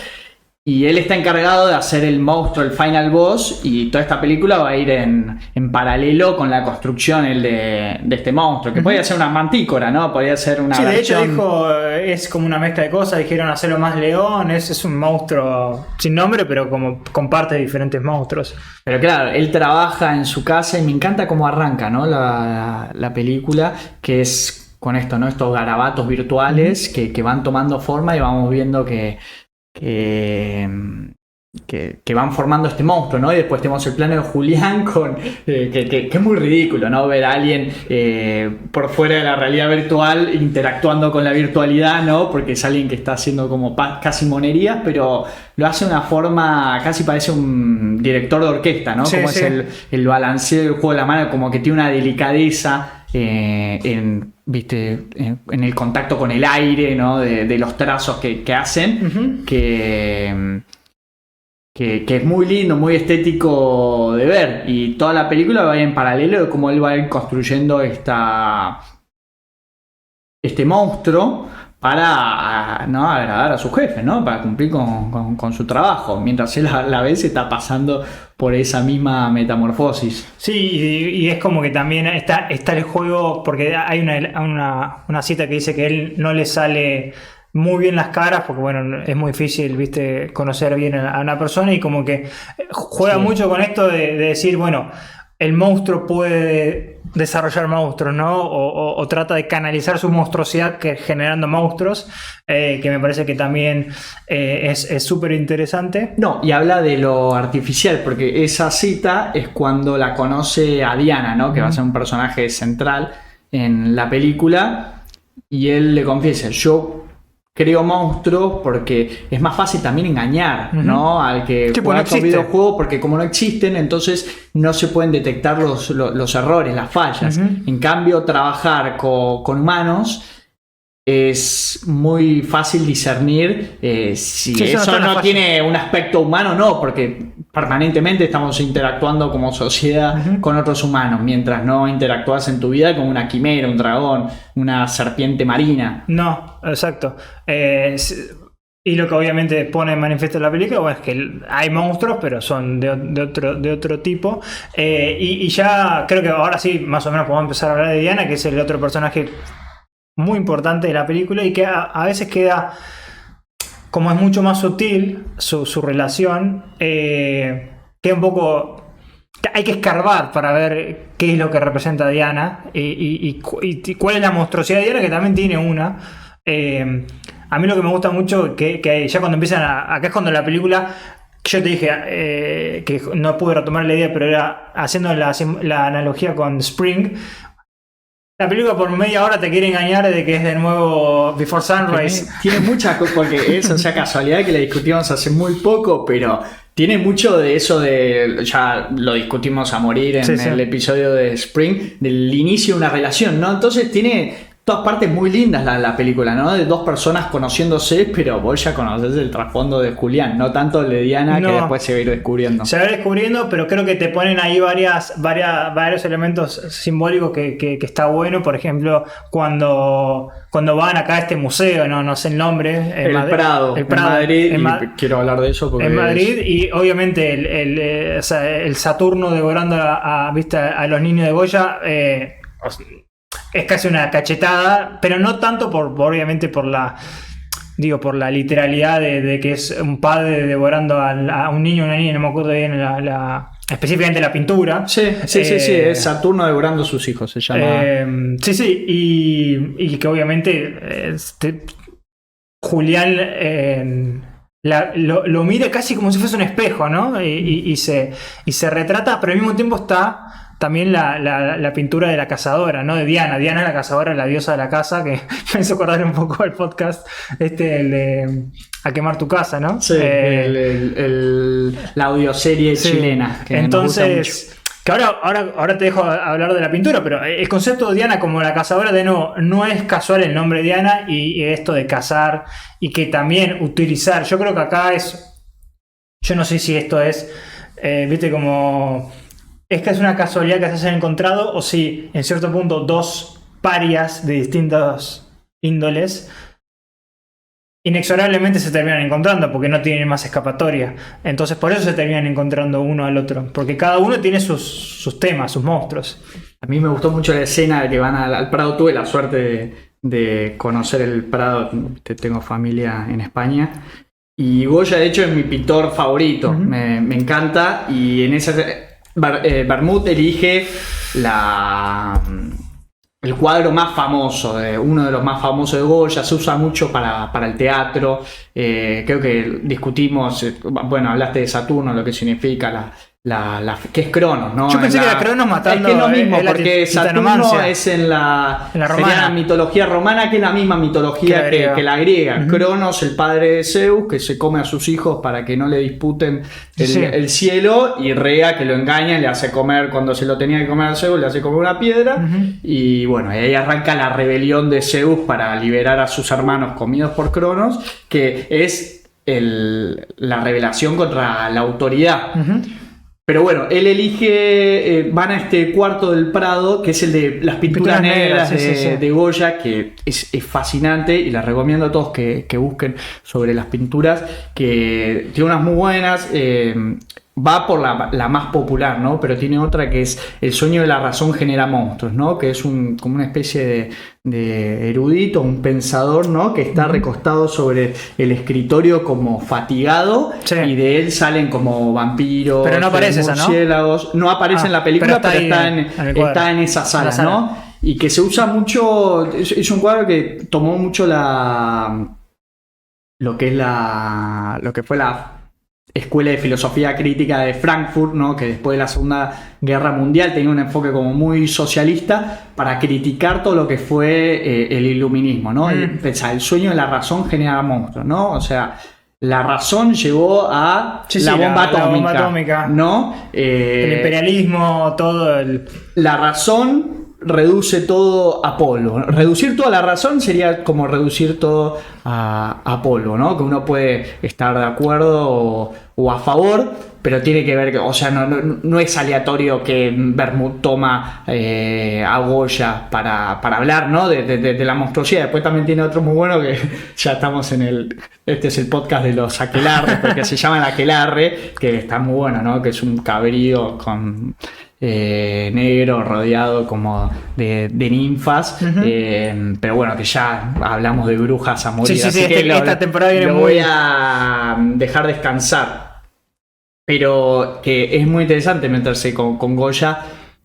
Y él está encargado de hacer el monstruo, el final boss, y toda esta película va a ir en paralelo con la construcción de este monstruo, que podría ser una mantícora, ¿no? Podría ser una versión... de hecho dijo, es como una mezcla de cosas, dijeron hacerlo más león, es un monstruo sin nombre, pero como comparte diferentes monstruos. Pero claro, él trabaja en su casa y me encanta cómo arranca, ¿no?, la película, que es con esto, ¿no?, estos garabatos virtuales que van tomando forma y vamos viendo que van formando este monstruo, ¿no? Y después tenemos el plano de Julián que es muy ridículo, ¿no? Ver a alguien por fuera de la realidad virtual interactuando con la virtualidad, ¿no? Porque es alguien que está haciendo como casi monerías, pero lo hace de una forma, casi parece un director de orquesta, ¿no? Sí, como es el balanceo del juego de la mano, como que tiene una delicadeza en el contacto con el aire, ¿no?, de los trazos que hacen, que es muy lindo, muy estético de ver, y toda la película va a ir en paralelo de cómo él va a ir construyendo este monstruo para, ¿no?, agradar a su jefe, ¿no?, para cumplir con su trabajo, mientras él a la vez está pasando por esa misma metamorfosis. Sí, y es como que también está el juego, porque hay una cita que dice que él no le sale muy bien las caras, porque bueno, es muy difícil, conocer bien a una persona, y como que juega mucho con esto de decir, bueno, el monstruo puede desarrollar monstruos, ¿no? O trata de canalizar su monstruosidad generando monstruos, que me parece que también es súper interesante. No, y habla de lo artificial, porque esa cita es cuando la conoce a Diana, ¿no?, que va a ser un personaje central en la película, y él le confiesa, yo creo monstruos porque es más fácil también engañar, ¿no?, al que juega estos videojuegos, porque como no existen, entonces no se pueden detectar los errores, las fallas. En cambio, trabajar con humanos es muy fácil discernir si eso no tiene un aspecto humano o no, porque permanentemente estamos interactuando como sociedad con otros humanos, mientras no interactúas en tu vida con una quimera, un dragón, una serpiente marina. No, exacto. Y lo que obviamente pone en manifiesto la película es que hay monstruos, pero son de otro tipo. Y ya creo que ahora sí, más o menos podemos empezar a hablar de Diana, que es el otro personaje muy importante de la película, y que a veces queda, como es mucho más sutil su relación, queda un poco... Hay que escarbar para ver qué es lo que representa Diana y cuál es la monstruosidad de Diana, que también tiene una. A mí lo que me gusta mucho, que ya cuando empiezan acá es cuando la película... Yo te dije que no pude retomar la idea, pero era haciendo la analogía con Spring. La película por media hora te quiere engañar de que es de nuevo Before Sunrise. Tiene muchas cosas, porque eso, o sea, casualidad que la discutimos hace muy poco, pero tiene mucho de eso ya lo discutimos a morir en el episodio de Spring, del inicio de una relación, ¿no? Entonces tiene todas partes muy lindas la película, ¿no? De dos personas conociéndose, pero vos ya conocés el trasfondo de Julián, no tanto el de Diana, que después se va a ir descubriendo. Se va a ir descubriendo, pero creo que te ponen ahí varios elementos simbólicos que está bueno. Por ejemplo, cuando van acá a este museo, no sé el nombre. El Prado, en Madrid, quiero hablar de eso porque en Madrid, y obviamente el Saturno devorando a los niños de Goya. Es casi una cachetada, pero no tanto obviamente por la literalidad de que es un padre devorando a un niño o una niña, no me acuerdo bien específicamente la pintura. Sí, es Saturno devorando a sus hijos, se llama. Y que obviamente Julián lo mira casi como si fuese un espejo, ¿no? Y se retrata, pero al mismo tiempo está también la pintura de la cazadora, ¿no? De Diana. Diana es la cazadora, la diosa de la casa, que me hizo acordar un poco al podcast el de A quemar tu casa, ¿no? Sí, la audioserie chilena. Que entonces, que ahora te dejo hablar de la pintura, pero el concepto de Diana como la cazadora, de no es casual el nombre Diana y esto de cazar, y que también utilizar. Yo creo que acá yo no sé si esto es, viste, como... Es que es una casualidad que se hayan encontrado, o si en cierto punto dos parias de distintos índoles inexorablemente se terminan encontrando porque no tienen más escapatoria. Entonces por eso se terminan encontrando uno al otro, porque cada uno tiene sus temas, sus monstruos. A mí me gustó mucho la escena de que van al Prado. Tuve la suerte de conocer el Prado, tengo familia en España. Y Goya, de hecho, es mi pintor favorito. Uh-huh. Me encanta. Y en esa... Bermud elige el cuadro más famoso, uno de los más famosos de Goya. Se usa mucho para el teatro. Creo que discutimos, hablaste de Saturno, lo que significa que es Cronos, ¿no? Yo pensé que era Cronos matando. Es que es lo mismo, porque Saturno es en la mitología romana, que es la misma mitología que la griega. Uh-huh. Cronos, el padre de Zeus, que se come a sus hijos para que no le disputen el cielo, y Rea, que lo engaña, le hace comer, cuando se lo tenía que comer a Zeus, le hace comer una piedra. Uh-huh. Y bueno, ahí arranca la rebelión de Zeus para liberar a sus hermanos comidos por Cronos, que es la rebelación contra la autoridad. Uh-huh. Pero bueno, él elige, van a este cuarto del Prado, que es el de las pinturas negras de Goya, que es fascinante, y les recomiendo a todos que busquen sobre las pinturas, que tiene unas muy buenas. Va por la más popular, ¿no? Pero tiene otra que es El sueño de la razón genera monstruos, ¿no? Que es como una especie de erudito, un pensador, ¿no? Que está recostado sobre el escritorio como fatigado, y de él salen como vampiros, pero no aparece murciélagos. No aparece en la película, pero está en esa sala, ¿no? Y que se usa mucho, es un cuadro que tomó mucho lo que fue la Escuela de Filosofía Crítica de Frankfurt, ¿no? Que después de la Segunda Guerra Mundial tenía un enfoque como muy socialista para criticar todo lo que fue el iluminismo, ¿no? El sueño de la razón genera monstruos, ¿no? O sea, la razón llevó a la bomba atómica, ¿no? El imperialismo, todo la razón reduce todo a polvo. Reducir todo a la razón sería como reducir todo a polvo, ¿no? Que uno puede estar de acuerdo o a favor, pero tiene que ver, o sea, no es aleatorio que Bermud toma a Goya para hablar, ¿no? de la monstruosidad. Después también tiene otro muy bueno, que ya estamos este es el podcast de los aquelarres, porque se llama el aquelarre, que está muy bueno, ¿no? Que es un cabrío con negro rodeado como de ninfas. Uh-huh. Pero bueno, que ya hablamos de brujas a morir, así que esta temporada viene voy a dejar descansar. Pero que es muy interesante meterse con Goya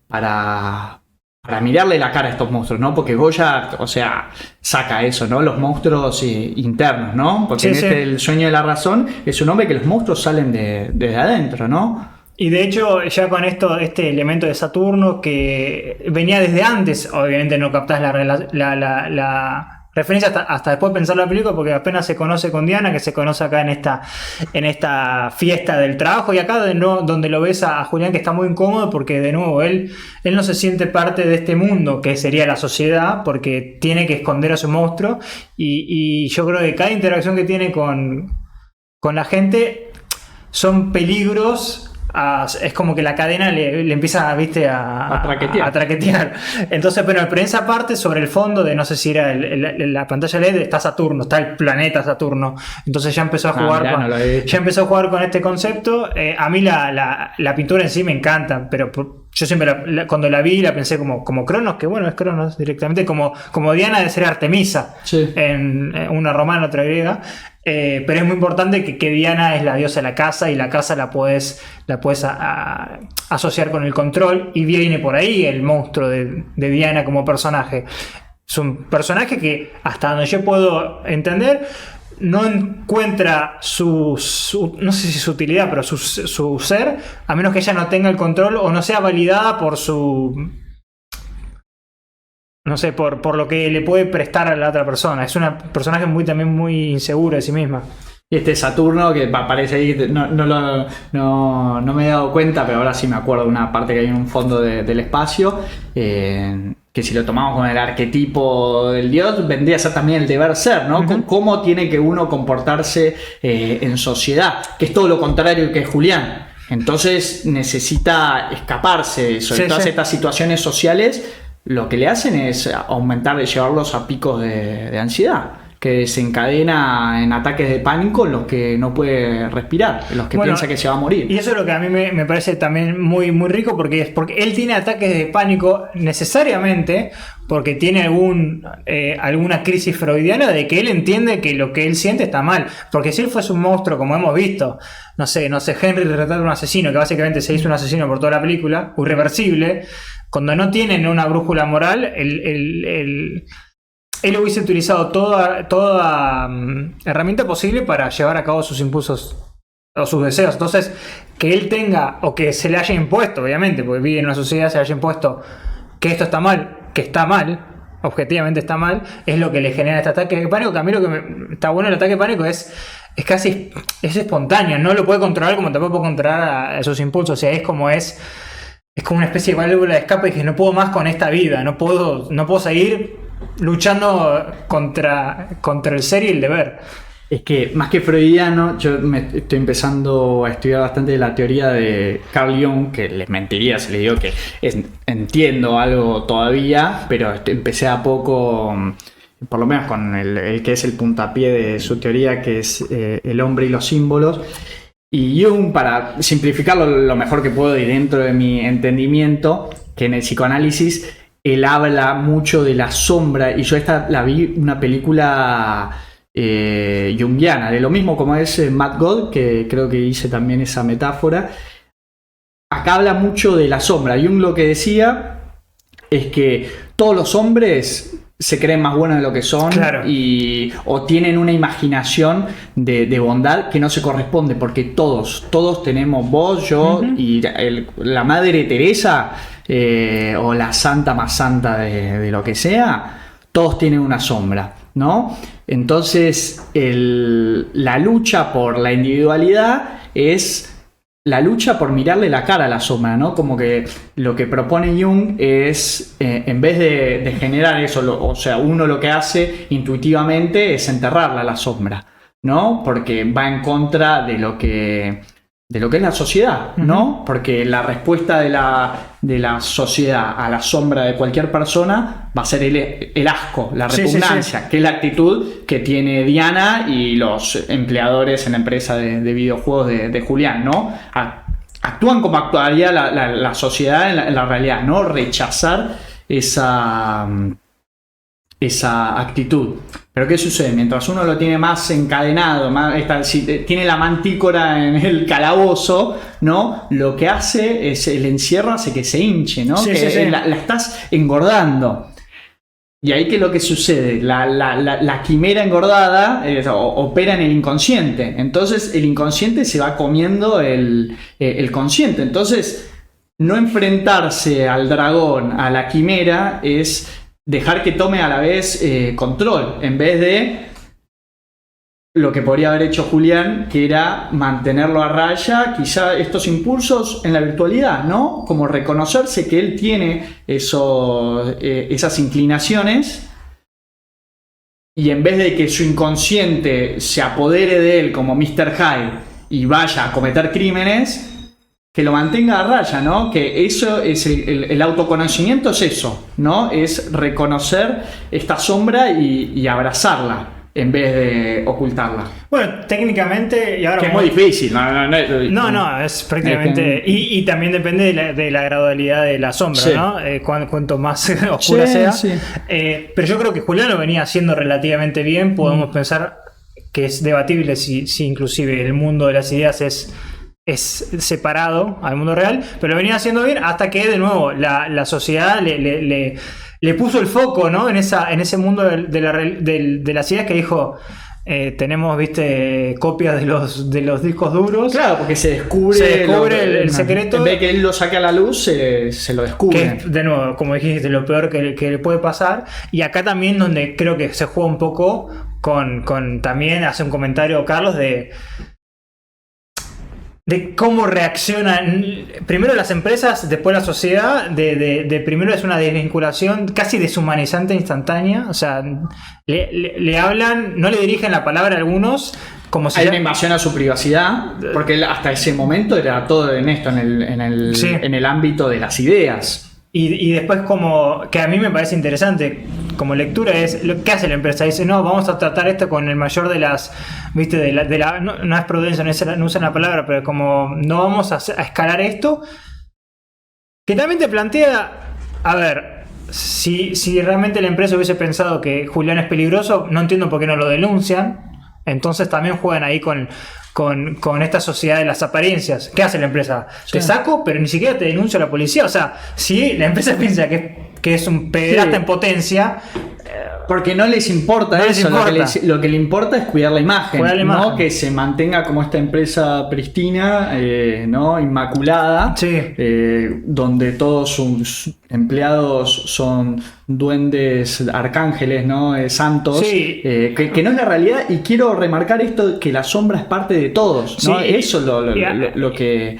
para mirarle la cara a estos monstruos, ¿no? Porque Goya, o sea, saca eso, ¿no? Los monstruos internos, ¿no? Porque el sueño de la razón es un hombre que los monstruos salen desde adentro, ¿no? Y de hecho, ya con este elemento de Saturno que venía desde antes, obviamente no captás referencia hasta después de pensar la película, porque apenas se conoce con Diana, que se conoce acá en esta fiesta del trabajo, y acá de nuevo, donde lo ves a Julián, que está muy incómodo porque de nuevo él no se siente parte de este mundo que sería la sociedad, porque tiene que esconder a su monstruo, y yo creo que cada interacción que tiene con la gente son peligros. Es como que la cadena le empieza, viste, a traquetear. Entonces, pero en esa parte, sobre el fondo de, no sé si era la pantalla LED, está Saturno, está el planeta Saturno. Entonces ya empezó a jugar con este concepto. A mí la pintura en sí me encanta, pero yo siempre cuando la vi la pensé como Cronos, que bueno, es Cronos directamente, como Diana de ser Artemisa, sí, en una romana, otra griega. Pero es muy importante que Diana es la diosa de la casa, y la casa la puedes asociar con el control, y viene por ahí el monstruo de Diana como personaje. Es un personaje que, hasta donde yo puedo entender, no encuentra su no sé si su utilidad, pero su ser, a menos que ella no tenga el control o no sea validada por su... no sé, por lo que le puede prestar a la otra persona. Es una personaje también muy insegura de sí misma. Y este Saturno, que aparece ahí, no me he dado cuenta, pero ahora sí me acuerdo de una parte que hay en un fondo del espacio, que si lo tomamos con el arquetipo del dios, vendría a ser también el deber ser, ¿no? Uh-huh. Cómo tiene que uno comportarse en sociedad, que es todo lo contrario que Julián. Entonces necesita escaparse de eso. Sí, todas estas situaciones sociales lo que le hacen es llevarlos a picos de ansiedad, que desencadena en ataques de pánico en los que no puede respirar, en los que piensa que se va a morir. Y eso es lo que a mí me parece también muy, muy rico, porque él tiene ataques de pánico necesariamente porque tiene alguna crisis freudiana de que él entiende que lo que él siente está mal. Porque si él fuese un monstruo, como hemos visto, no sé, Henry retrata a un asesino, que básicamente se hizo un asesino por toda la película, irreversible. Cuando no tienen una brújula moral, él hubiese utilizado toda herramienta posible para llevar a cabo sus impulsos o sus deseos. Entonces, que él tenga, o que se le haya impuesto, obviamente, porque vive en una sociedad, se le haya impuesto que esto está mal, que está mal, objetivamente está mal, es lo que le genera este ataque de pánico. Que a mí lo que está bueno el ataque de pánico es casi espontáneo, no lo puede controlar, como tampoco puede controlar a sus impulsos. O sea, es como una especie de válvula de escape, y que no puedo más con esta vida, no puedo seguir luchando contra el ser y el deber. Es que más que freudiano, yo estoy empezando a estudiar bastante la teoría de Carl Jung, que les mentiría si les digo que entiendo algo todavía, pero empecé a poco, por lo menos con el que es el puntapié de su teoría, que es el hombre y los símbolos. Y Jung, para simplificarlo lo mejor que puedo y dentro de mi entendimiento, que en el psicoanálisis él habla mucho de la sombra, y yo la vi una película junguiana, de lo mismo como es Mad God, que creo que hice también esa metáfora. Acá habla mucho de la sombra. Jung lo que decía es que todos los hombres se creen más buenos de lo que son, claro, o tienen una imaginación de bondad que no se corresponde, porque todos tenemos, vos, yo, uh-huh, y la Madre Teresa, o la santa más santa de lo que sea, todos tienen una sombra, ¿no? Entonces la lucha por la individualidad es la lucha por mirarle la cara a la sombra, ¿no? Como que lo que propone Jung es, en vez de generar eso, o sea, uno lo que hace intuitivamente es enterrarla a la sombra, ¿no? Porque va en contra de lo que es la sociedad, ¿no? Uh-huh. Porque la respuesta de la sociedad a la sombra de cualquier persona va a ser el asco, la repugnancia, sí, que es la actitud que tiene Diana y los empleadores en la empresa de videojuegos de Julián, ¿no? Actúan como actuaría la sociedad en la realidad, ¿no? Rechazar esa actitud. Pero ¿qué sucede? Mientras uno lo tiene más encadenado, tiene la mantícora en el calabozo, ¿no? Lo que hace es el encierro hace que se hinche, ¿no? Sí. La estás engordando. Y ahí, ¿qué es lo que sucede? La quimera engordada opera en el inconsciente. Entonces el inconsciente se va comiendo el consciente. Entonces, no enfrentarse al dragón, a la quimera, es dejar que tome a la vez control, en vez de lo que podría haber hecho Julián, que era mantenerlo a raya, quizá estos impulsos en la virtualidad, ¿no? Como reconocerse que él tiene esas inclinaciones, y en vez de que su inconsciente se apodere de él como Mr. Hyde y vaya a cometer crímenes, que lo mantenga a raya, ¿no? Que eso es el autoconocimiento, es eso, ¿no? Es reconocer esta sombra y abrazarla en vez de ocultarla. Bueno, técnicamente, y ahora que es muy difícil. No, es prácticamente... Y también depende de la gradualidad de la sombra, sí, ¿no? Cuanto más oscura sea. Sí. Pero yo creo que Julián lo venía haciendo relativamente bien. Podemos pensar que es debatible si inclusive el mundo de las ideas es separado al mundo real, pero lo venía haciendo bien hasta que de nuevo la sociedad le puso el foco, ¿no? en ese mundo de las ideas, que dijo, tenemos, viste, copias de los discos duros. Claro, porque se descubre el secreto. En vez de que él lo saque a la luz, se lo descubre. Que es, de nuevo, como dijiste, lo peor que le puede pasar. Y acá también donde creo que se juega un poco con también hace un comentario Carlos de cómo reaccionan primero las empresas, después la sociedad, de primero es una desvinculación casi deshumanizante instantánea, o sea, le hablan, no le dirigen la palabra a algunos, como si hay una invasión a su privacidad, porque él hasta ese momento era todo en esto, en el ámbito de las ideas. Y después, como que a mí me parece interesante como lectura, es lo que hace la empresa. Dice, no, vamos a tratar esto con el mayor de las, viste, no es prudencia, no usan la palabra, pero como no vamos a escalar esto, que también te plantea, a ver, si realmente la empresa hubiese pensado que Julián es peligroso, no entiendo por qué no lo denuncian. Entonces también juegan ahí con esta sociedad de las apariencias. ¿Qué hace la empresa? Sí. Te saco, pero ni siquiera te denuncio a la policía. O sea, si la empresa piensa que es un pederasta en potencia, porque no les importa eso. Lo que le importa es cuidar la imagen, ¿no? Que se mantenga como esta empresa pristina, ¿no? Inmaculada, sí. Donde todos sus empleados son duendes, arcángeles, ¿no? Santos, sí. Que no es la realidad. Y quiero remarcar esto, que la sombra es parte de todos, ¿no? Sí. Eso es lo que...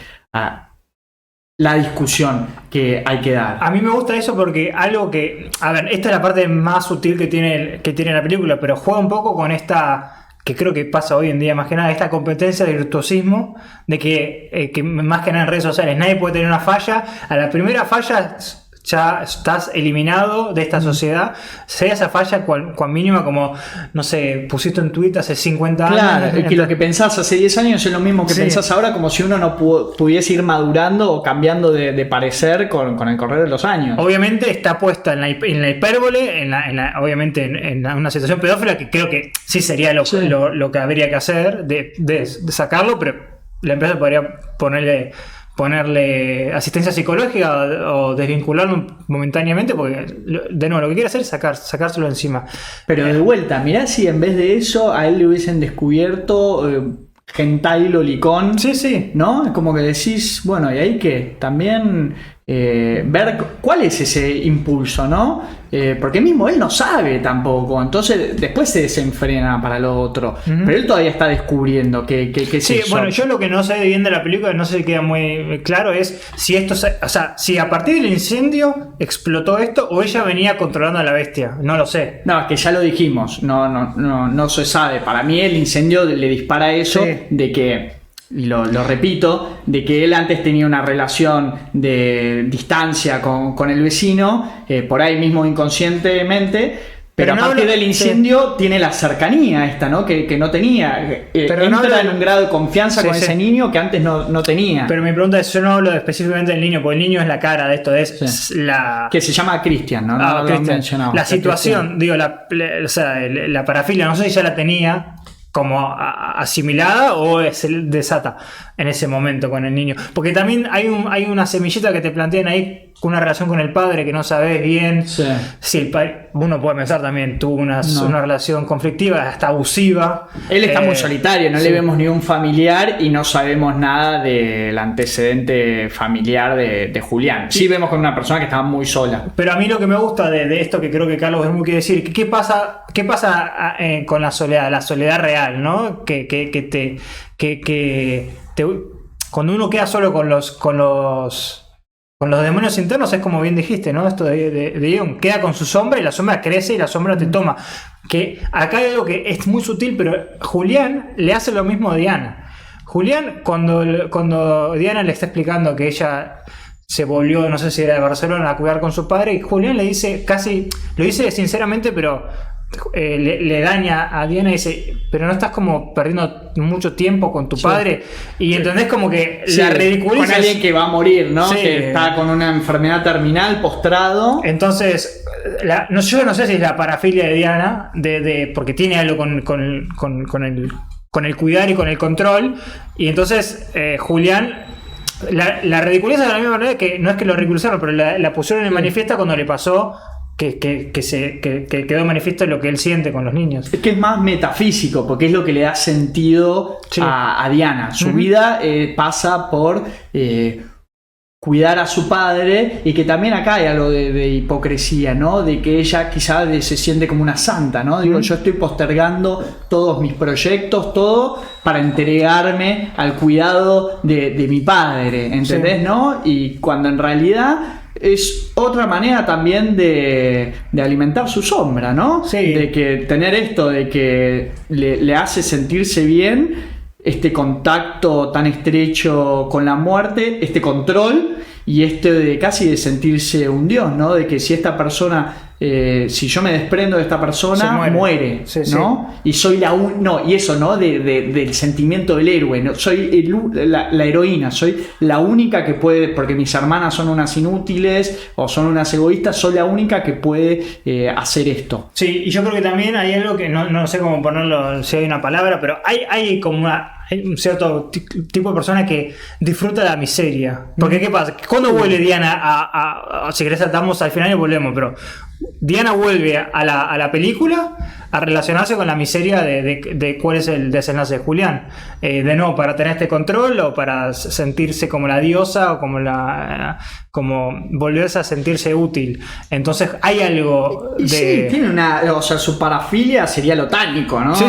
la discusión que hay que dar. A mí me gusta eso porque algo que... A ver, esta es la parte más sutil que tiene la película, pero juega un poco con esta... que creo que pasa hoy en día más que nada, esta competencia de virtuosismo, de que más que nada en redes sociales nadie puede tener una falla. A la primera falla ya estás eliminado de esta sociedad, sea esa falla cuan mínima, como, no sé, pusiste un tweet hace 50 años. Claro, es que lo que pensás hace 10 años es lo mismo que pensás ahora, como si uno no pudiese ir madurando o cambiando de parecer con el correr de los años. Obviamente está puesta en la hipérbole, obviamente en una situación pedófila, que creo que sí sería lo que habría que hacer, de sacarlo, pero la empresa podría ponerle asistencia psicológica o desvincularlo momentáneamente, porque de nuevo lo que quiere hacer es sacárselo encima. Pero de vuelta, mirá si en vez de eso a él le hubiesen descubierto hentai lolicón, ¿no? Es como que decís, bueno, y ahí que también ver cuál es ese impulso, ¿no? Porque mismo él no sabe tampoco, entonces después se desenfrena para lo otro, pero él todavía está descubriendo qué es eso. Bueno, yo lo que no sé bien de la película, no sé si queda muy claro, es si esto, o sea, si a partir del incendio explotó esto o ella venía controlando a la bestia, no lo sé. No, es que ya lo dijimos, no se sabe. Para mí el incendio le dispara eso, de que, y lo repito, de que él antes tenía una relación de distancia con el vecino, por ahí mismo inconscientemente, pero a partir del incendio tiene la cercanía esta, ¿no? Que no tenía. Pero entra en un grado de confianza con ese niño que antes no tenía. Pero mi pregunta es, yo no hablo específicamente del niño, porque el niño es la cara de esto, es la... Que se llama Christian, ¿no? Christian. La situación, digo, la parafilia, no sé si ya la tenía como asimilada o se desata en ese momento con el niño, porque también hay una semillita que te plantean ahí con una relación con el padre que no sabes bien si el padre, uno puede pensar también, tuvo una relación conflictiva, hasta abusiva. Él está muy solitario, no sí. le vemos ni un familiar y no sabemos nada del antecedente familiar de Julián. Sí vemos con una persona que estaba muy sola. Pero a mí lo que me gusta de esto, que creo que Carlos Bermúdez quiere decir, ¿qué pasa con la soledad real, ¿no? Cuando uno queda solo con los demonios internos, es como bien dijiste, ¿no? Esto de Ion, queda con su sombra y la sombra crece y la sombra te toma. Que acá hay algo que es muy sutil, pero Julián le hace lo mismo a Diana. Julián, cuando Diana le está explicando que ella se volvió, no sé si era de Barcelona, a cuidar con su padre, y Julián le dice, casi, lo dice sinceramente, pero le daña a Diana y dice, pero no estás como perdiendo mucho tiempo con tu padre, y entendés como que la ridiculizas con alguien que va a morir, ¿no? Sí. Que está con una enfermedad terminal, postrado. Entonces, yo no sé si es la parafilia de Diana, porque tiene algo con el cuidar y con el control, y entonces Julián la ridiculiza de la misma manera, que no es que lo ridiculizaron, pero la pusieron en manifiesta cuando le pasó que quedó manifiesto lo que él siente con los niños. Es que es más metafísico, porque es lo que le da sentido a Diana. Su vida pasa por cuidar a su padre, y que también acá hay algo de hipocresía, ¿no? De que ella quizás se siente como una santa, ¿no? Digo, yo estoy postergando todos mis proyectos, todo, para entregarme al cuidado de mi padre, ¿entendés? ¿No? Y cuando en realidad es otra manera también de alimentar su sombra, ¿no? Sí. De que tener esto, de que le hace sentirse bien, este contacto tan estrecho con la muerte, este control, y de casi de sentirse un dios, ¿no? De que si esta persona, si yo me desprendo de esta persona, muere, sí, ¿no? Sí. Y soy y eso, ¿no? Del sentimiento del héroe, ¿no? Soy la heroína, soy la única que puede, porque mis hermanas son unas inútiles o son unas egoístas, soy la única que puede hacer esto. Sí, y yo creo que también hay algo que no sé cómo ponerlo, si hay una palabra, pero hay como hay un cierto tipo de persona que disfruta de la miseria. Porque ¿qué pasa? ¿Cuándo vuelve Diana si querés saltamos al final y volvemos, pero Diana vuelve a la película a relacionarse con la miseria de cuál es el desenlace de Julián. De nuevo, para tener este control, o para sentirse como la diosa, o como volverse a sentirse útil. Entonces hay algo de... Sí, tiene su parafilia sería lo tánico, ¿no? Sí.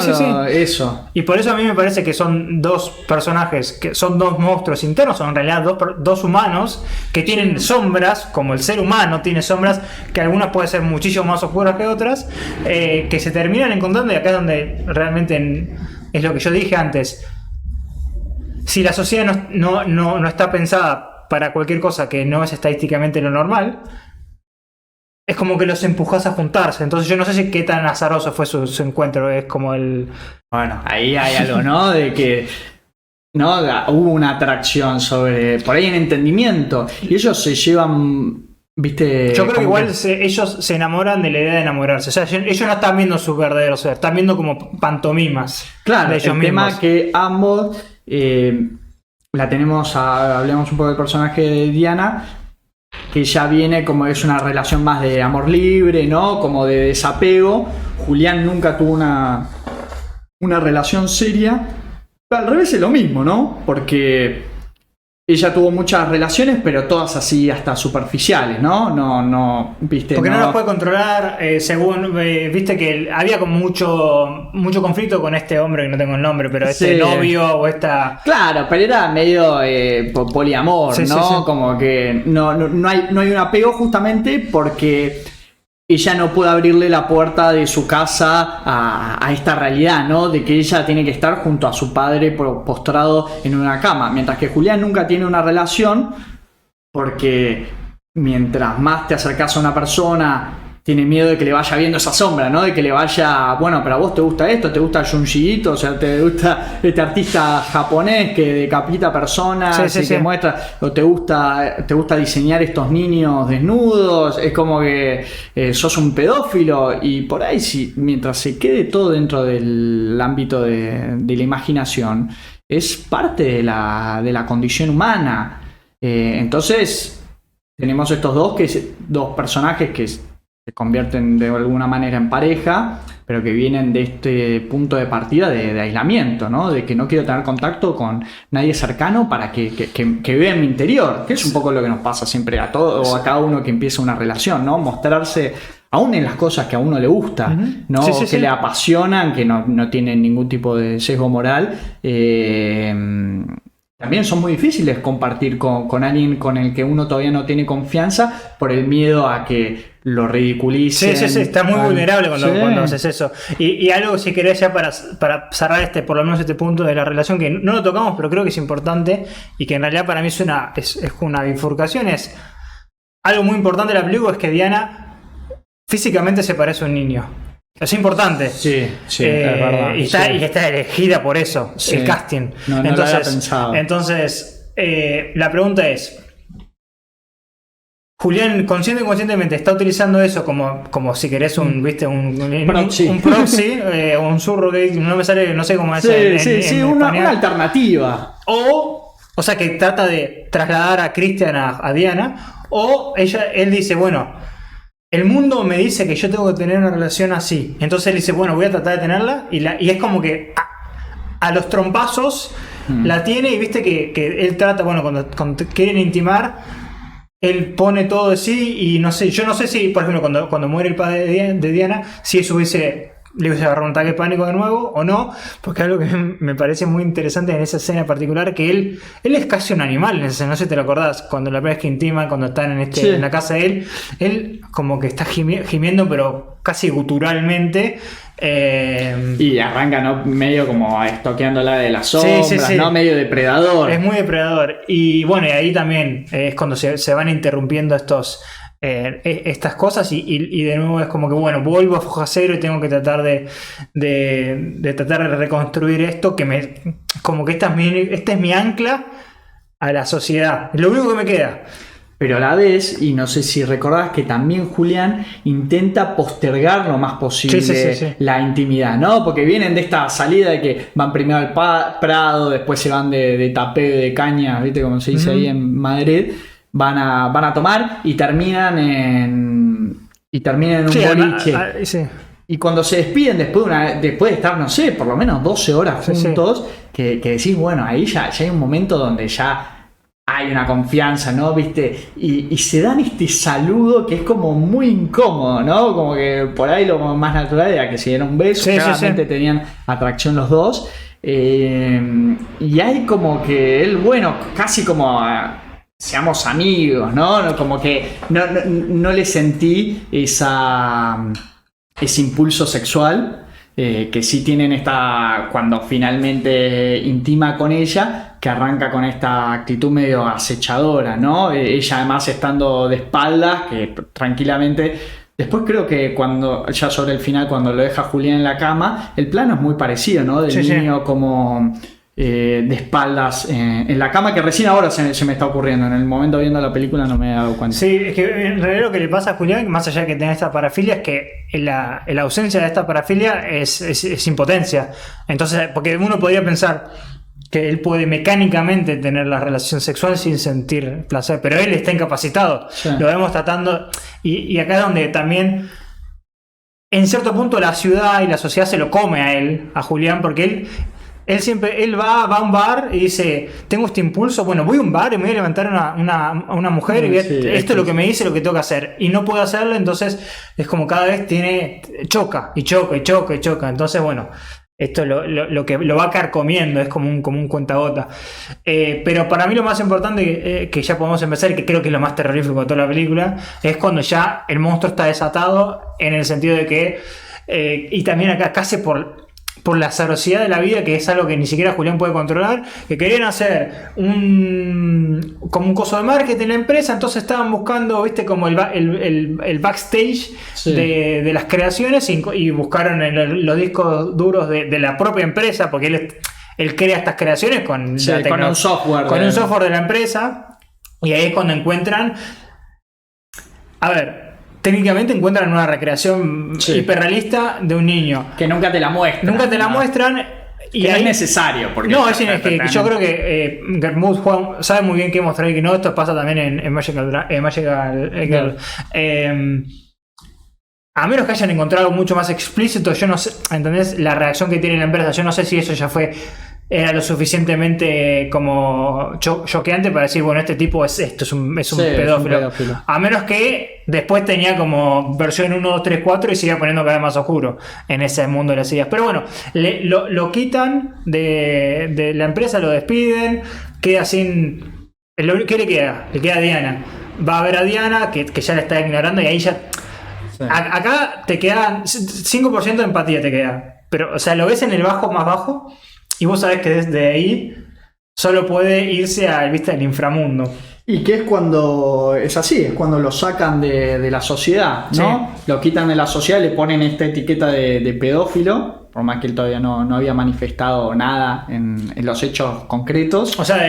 Eso. Y por eso a mí me parece que son dos personajes, que son dos monstruos internos, son en realidad dos humanos que tienen sombras, como el ser humano tiene sombras, que algunas pueden ser muchísimo más oscuras que otras, que se terminan encontrando, y acá es donde realmente es lo que yo dije antes. Si la sociedad no está pensada para cualquier cosa que no es estadísticamente lo normal, es como que los empujas a juntarse. Entonces yo no sé si qué tan azaroso fue su encuentro. Es como el... Bueno, ahí hay algo, ¿no? De que hubo una atracción por ahí en entendimiento, y ellos se llevan, ¿viste? Yo creo que igual ellos se enamoran de la idea de enamorarse. O sea, ellos no están viendo su verdadero ser, están viendo como pantomimas. Claro, de ellos el mismos. tema que ambos hablemos un poco del personaje de Diana, que ya viene como es una relación más de amor libre, ¿no? Como de desapego. Julián nunca tuvo una relación seria. Al revés es lo mismo, ¿no? Porque ella tuvo muchas relaciones, pero todas así hasta superficiales, ¿no? No, ¿viste? Porque no las puede controlar, según, viste que había como mucho conflicto con este hombre, que no tengo el nombre, pero este novio o esta... Claro, pero era medio poliamor, ¿no? Sí. Como que no hay un apego, justamente porque ella no puede abrirle la puerta de su casa a esta realidad, ¿no? De que ella tiene que estar junto a su padre postrado en una cama. Mientras que Julián nunca tiene una relación, porque mientras más te acercas a una persona, tiene miedo de que le vaya viendo esa sombra, ¿no? De que le vaya, bueno, pero a vos te gusta esto, te gusta Junji Ito, o sea, te gusta este artista japonés que decapita personas y te muestra, o te gusta diseñar estos niños desnudos, es como que sos un pedófilo. Y por ahí, mientras se quede todo dentro del ámbito de la imaginación, es parte de la condición humana. Entonces tenemos estos dos personajes que se convierten de alguna manera en pareja, pero que vienen de este punto de partida de aislamiento, ¿no? De que no quiero tener contacto con nadie cercano para que vea mi interior, que es un poco lo que nos pasa siempre a todos o a cada uno que empieza una relación, ¿no? Mostrarse aún en las cosas que a uno le gusta, ¿no? Que le apasionan, que no tienen ningún tipo de sesgo moral. También son muy difíciles compartir con alguien con el que uno todavía no tiene confianza por el miedo a que lo ridiculicen. Sí, está muy vulnerable cuando haces eso. Y algo, si querés, ya para cerrar por lo menos este punto de la relación, que no lo tocamos, pero creo que es importante y que en realidad para mí es una bifurcación, es algo muy importante de la película, es que Diana físicamente se parece a un niño. Es importante. Sí, es verdad. Y está elegida por eso, el casting. No lo había pensado. Entonces, la pregunta es, Julián, consciente o inconscientemente, está utilizando eso como si querés un proxy, un surrogate, no me sale, no sé cómo es en una alternativa. O sea, que trata de trasladar a Christian a Diana, o él dice, bueno, el mundo me dice que yo tengo que tener una relación así. Entonces él dice, bueno, voy a tratar de tenerla. Y es como que a los trompazos la tiene. Y viste que él trata, bueno, cuando quieren intimar, él pone todo de sí. Y no sé, yo no sé si, por ejemplo, cuando muere el padre de Diana, si eso le hubiese agarrado un ataque de pánico de nuevo o no, porque algo que me parece muy interesante en esa escena particular, que él es casi un animal en esa escena, no sé si te lo acordás, cuando la primera vez que intiman, cuando están en la casa de él como que está gimiendo, pero casi guturalmente. Y arranca, ¿no? Medio como estoqueándola de las sombras, ¿no? Medio depredador. Es muy depredador. Y bueno, y ahí también es cuando se van interrumpiendo estas cosas y de nuevo es como que bueno, vuelvo a foja cero y tengo que tratar de tratar de reconstruir esto como que esta es mi ancla a la sociedad, es lo único que me queda. Pero a la vez, y no sé si recordás que también Julián intenta postergar lo más posible la intimidad, ¿no? Porque vienen de esta salida de que van primero al Prado, después se van de tapeo de caña, ¿viste? Como se dice ahí en Madrid. Van a tomar y terminan en un boliche. Y cuando se despiden después de estar, no sé, por lo menos 12 horas juntos, que decís, bueno, ahí ya hay un momento donde ya hay una confianza, ¿no? ¿Viste? Y se dan este saludo que es como muy incómodo, ¿no? Como que por ahí lo más natural era que se dieran un beso, claramente tenían atracción los dos. Y hay como que él, bueno, casi como... seamos amigos, ¿no? Como que no le sentí ese impulso sexual que sí tienen cuando finalmente intima con ella, que arranca con esta actitud medio acechadora, ¿no? Ella además estando de espaldas, que tranquilamente... Después creo que ya sobre el final, cuando lo deja Julián en la cama, el plano es muy parecido, ¿no? Del niño como... de espaldas en la cama, que recién ahora se me está ocurriendo. En el momento viendo la película no me he dado cuenta. Sí, es que en realidad lo que le pasa a Julián, más allá de que tenga esta parafilia, es que la ausencia de esta parafilia es impotencia. Entonces, porque uno podría pensar que él puede mecánicamente tener la relación sexual sin sentir placer, pero él está incapacitado. Lo vemos tratando, y acá es donde también en cierto punto la ciudad y la sociedad se lo come a Julián, porque él va a un bar y dice, tengo este impulso, bueno, voy a un bar y me voy a levantar a una mujer y esto es lo que me dice, lo que tengo que hacer, y no puedo hacerlo. Entonces es como cada vez choca. Entonces bueno, esto lo que lo va carcomiendo, es como un cuentagota. Pero para mí lo más importante que ya podemos empezar, y que creo que es lo más terrorífico de toda la película, es cuando ya el monstruo está desatado, en el sentido de que y también acá casi por la azarosidad de la vida, que es algo que ni siquiera Julián puede controlar, que querían hacer como un coso de marketing en la empresa, entonces estaban buscando, viste, como el backstage de las creaciones, y buscaron en los discos duros de la propia empresa, porque él crea estas creaciones con un software de la empresa, y ahí es cuando encuentran, técnicamente encuentran una recreación hiperrealista de un niño. Que nunca te la muestran. Y que no es necesario. Porque es que yo creo que Gertmuth sabe muy bien qué mostrar, y que no, esto pasa también en Magical Girl. A menos que hayan encontrado algo mucho más explícito, yo no sé, ¿entendés? La reacción que tiene la empresa, yo no sé si eso ya era lo suficientemente como choqueante para decir, bueno, este tipo es esto, es un pedófilo. A menos que después tenía como versión 1, 2, 3, 4 y siga poniendo cada vez más oscuro en ese mundo de las ideas. Pero bueno, lo quitan de la empresa, lo despiden, queda sin... ¿Qué le queda? Le queda a Diana. Va a ver a Diana, que ya la está ignorando y ahí ya... Sí. Acá te queda 5% de empatía te queda. Pero, o sea, lo ves en el más bajo y vos sabés que desde ahí solo puede irse al inframundo. Y que es cuando es así, es cuando lo sacan de la sociedad, ¿no? Sí. Lo quitan de la sociedad, le ponen esta etiqueta de pedófilo, por más que él todavía no había manifestado nada en los hechos concretos. O sea,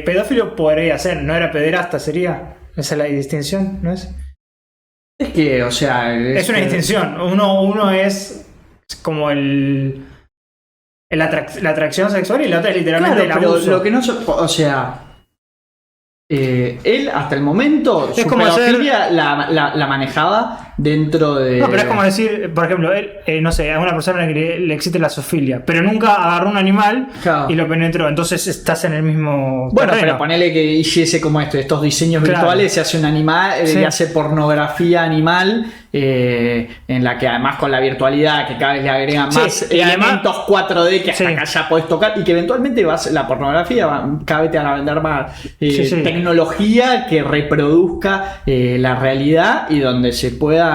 pedófilo podría ser, no era pederasta, sería. Esa es la distinción, ¿no es? Es que, o sea... Es una distinción. Uno es como la atracción sexual y la otra es literalmente el abuso. Pero lo que no... O sea... él hasta el momento es su como pedofilia la manejaba dentro de... No, pero es como decir, por ejemplo, él, no sé, a una persona le existe la zoofilia, pero nunca agarró un animal y lo penetró, entonces estás en el mismo bueno, terreno. Pero ponele que hiciese como estos diseños virtuales, se hace un animal, y hace pornografía animal, en la que además con la virtualidad que cada vez le agregan más elementos 4D que hasta acá ya podés tocar y que eventualmente la pornografía cada vez te van a vender más tecnología que reproduzca la realidad y donde se puedan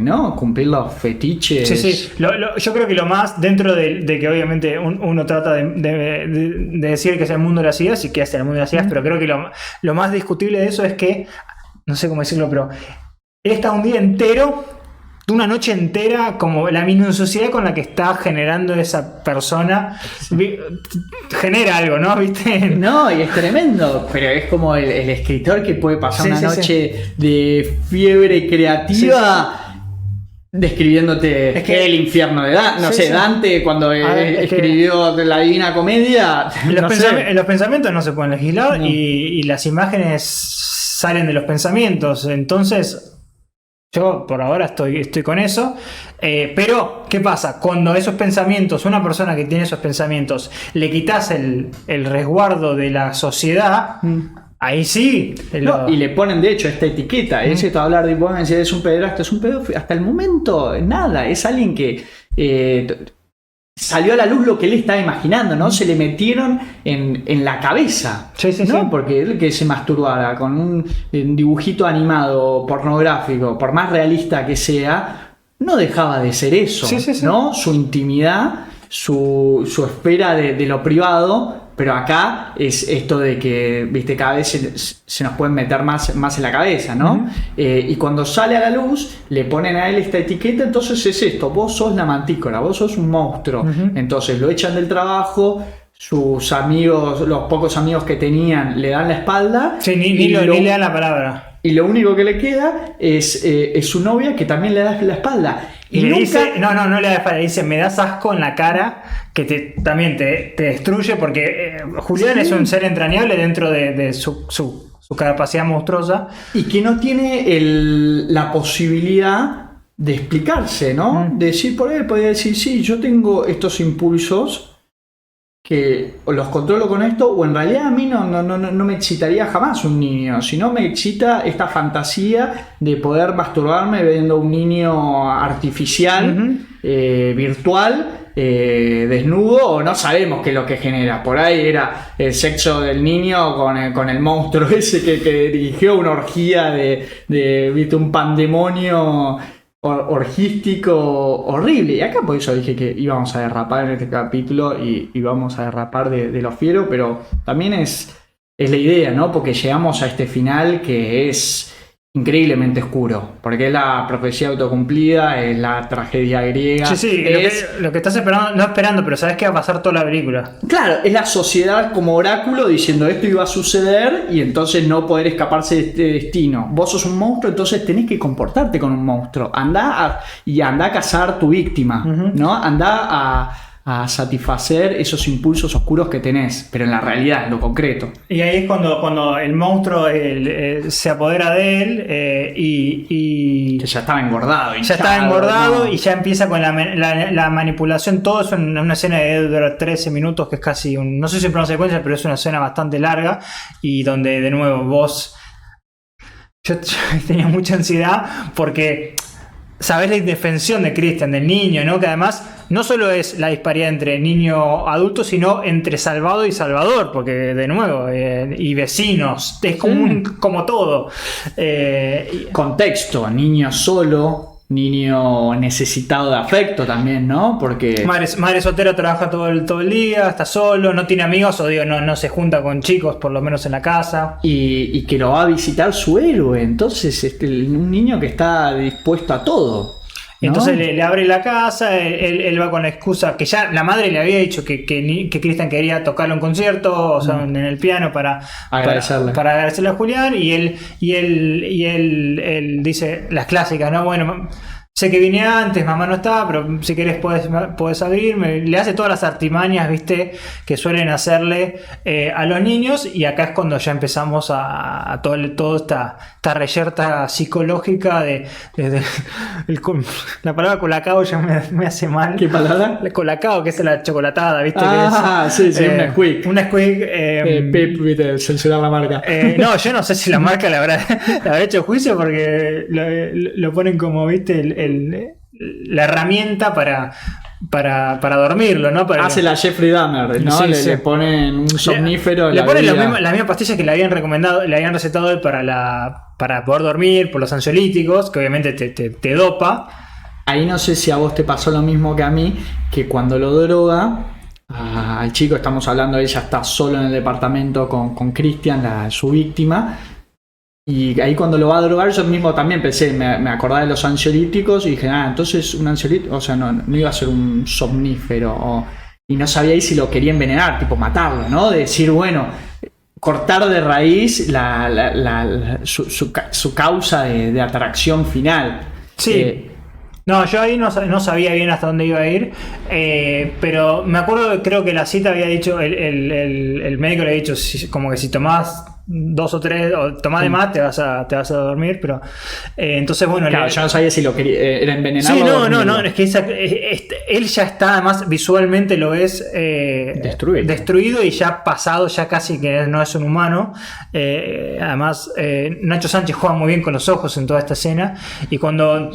¿no? cumplir los fetiches. Sí. Yo creo que lo más, dentro de que obviamente uno trata de decir que es el mundo de las ideas y que es el mundo de las ideas, pero creo que lo más discutible de eso es que, no sé cómo decirlo, pero él está un día entero, una noche entera, como la minuciosidad con la que está generando esa persona genera algo, ¿no? ¿Viste? No, y es tremendo, pero es como el escritor que puede pasar una noche de fiebre creativa describiéndote el infierno de Dante. Dante cuando escribió la Divina Comedia. Los pensamientos no se pueden legislar y las imágenes salen de los pensamientos, entonces... Yo por ahora estoy con eso, pero ¿qué pasa? Cuando esos pensamientos, una persona que tiene esos pensamientos, le quitas el resguardo de la sociedad, ahí sí. Y le ponen de hecho esta etiqueta, es esto hablar de decir es un pederasta, es un pedófilo, hasta el momento nada, es alguien que... salió a la luz lo que él estaba imaginando, ¿no? Se le metieron en la cabeza, ¿no? Porque él que se masturbara con un dibujito animado pornográfico, por más realista que sea, no dejaba de ser eso, ¿no? Su intimidad, su esfera de lo privado, pero acá es esto de que, viste, cada vez se nos pueden meter más en la cabeza, ¿no? Y cuando sale a la luz, le ponen a él esta etiqueta, entonces es esto, vos sos la mantícora, vos sos un monstruo. Entonces lo echan del trabajo, sus amigos, los pocos amigos que tenían, le dan la espalda. Sí, ni le dan la palabra. Y lo único que le queda es su novia, que también le da la espalda. Y le dice, no le da la espalda, le dice, me das asco en la cara, que también te destruye, porque Julián es un ser entrañable dentro de su capacidad monstruosa. Y que no tiene la posibilidad de explicarse, ¿no? De decir, por él podría decir, sí, yo tengo estos impulsos que los controlo con esto, o en realidad a mí no me excitaría jamás un niño, sino me excita esta fantasía de poder masturbarme viendo un niño artificial, virtual, desnudo, o no sabemos qué es lo que genera. Por ahí era el sexo del niño con el monstruo ese que dirigió una orgía de ¿viste? Un pandemonio orgístico horrible. Y acá por eso dije que íbamos a derrapar en este capítulo y íbamos a derrapar de lo fiero, pero también es la idea, ¿no? Porque llegamos a este final que es increíblemente oscuro, porque es la profecía autocumplida, es la tragedia griega. Sí, lo que estás esperando, pero sabes que va a pasar toda la película. Claro, es la sociedad como oráculo diciendo esto iba a suceder y entonces no poder escaparse de este destino. Vos sos un monstruo, entonces tenés que comportarte con un monstruo. Anda a cazar tu víctima, ¿no? Anda a satisfacer esos impulsos oscuros que tenés, pero en la realidad, en lo concreto. Y ahí es cuando el monstruo se apodera de él y Que ya estaba engordado. ya está engordado, ¿no? y ya empieza con la manipulación. Todo eso en una escena de dura 13 minutos, que es casi no sé si plano secuencia, pero es una escena bastante larga, y donde de nuevo vos... Yo tenía mucha ansiedad porque sabés la indefensión de Christian, del niño, ¿no? Que además no solo es la disparidad entre niño adulto, sino entre salvado y salvador, porque de nuevo, y vecinos, es como todo. Contexto, niño solo, niño necesitado de afecto también, ¿no? Porque... Madre soltera, trabaja todo el día, está solo, no tiene amigos, o digo, no se junta con chicos, por lo menos en la casa. Y que lo va a visitar su héroe, entonces un niño que está dispuesto a todo. ¿no? Entonces le abre la casa, él va con la excusa que ya la madre le había dicho que Christian quería tocarlo en concierto, o sea, en el piano para agradecerle a Julián, y él dice las clásicas, ¿no? Bueno, sé que vine antes, mamá no está, pero si querés podés abrirme. Le hace todas las artimañas, ¿viste? Que suelen hacerle a los niños, y acá es cuando ya empezamos a todo esta reyerta psicológica la palabra colacao ya me hace mal. ¿Qué palabra? El colacao, que es la chocolatada, ¿viste? Sí, una Squeak. Una Squeak. Pep, ¿viste? Censurar la marca. No, yo no sé si la marca le habrá hecho juicio, porque lo ponen como, ¿viste? La herramienta para dormirlo, ¿no? Hace la Jeffrey Dahmer, ¿no? Sí, le ponen un somnífero. Le ponen las mismas pastillas que le habían recomendado, le habían recetado él para poder dormir, por los ansiolíticos, que obviamente te dopa. Ahí no sé si a vos te pasó lo mismo que a mí, que cuando lo droga al chico, estamos hablando, ella está solo en el departamento con Christian, su víctima. Y ahí cuando lo va a drogar, yo mismo también pensé, me acordaba de los ansiolíticos y dije, entonces un ansiolítico, o sea, no iba a ser un somnífero, y no sabía ahí si lo quería envenenar, tipo matarlo, ¿no? De decir, bueno, cortar de raíz su causa de atracción final. Sí. No, yo ahí no sabía bien hasta dónde iba a ir, pero me acuerdo, creo que la cita había dicho, el médico le había dicho, como que si tomás 2 o 3 o tomás de más te vas a dormir, pero entonces bueno, claro, yo no sabía si lo quería, era envenenado. Sí, no, es que él ya está, además visualmente lo ves destruido y ya pasado, ya casi que no es un humano. Además Nacho Sánchez juega muy bien con los ojos en toda esta escena, y cuando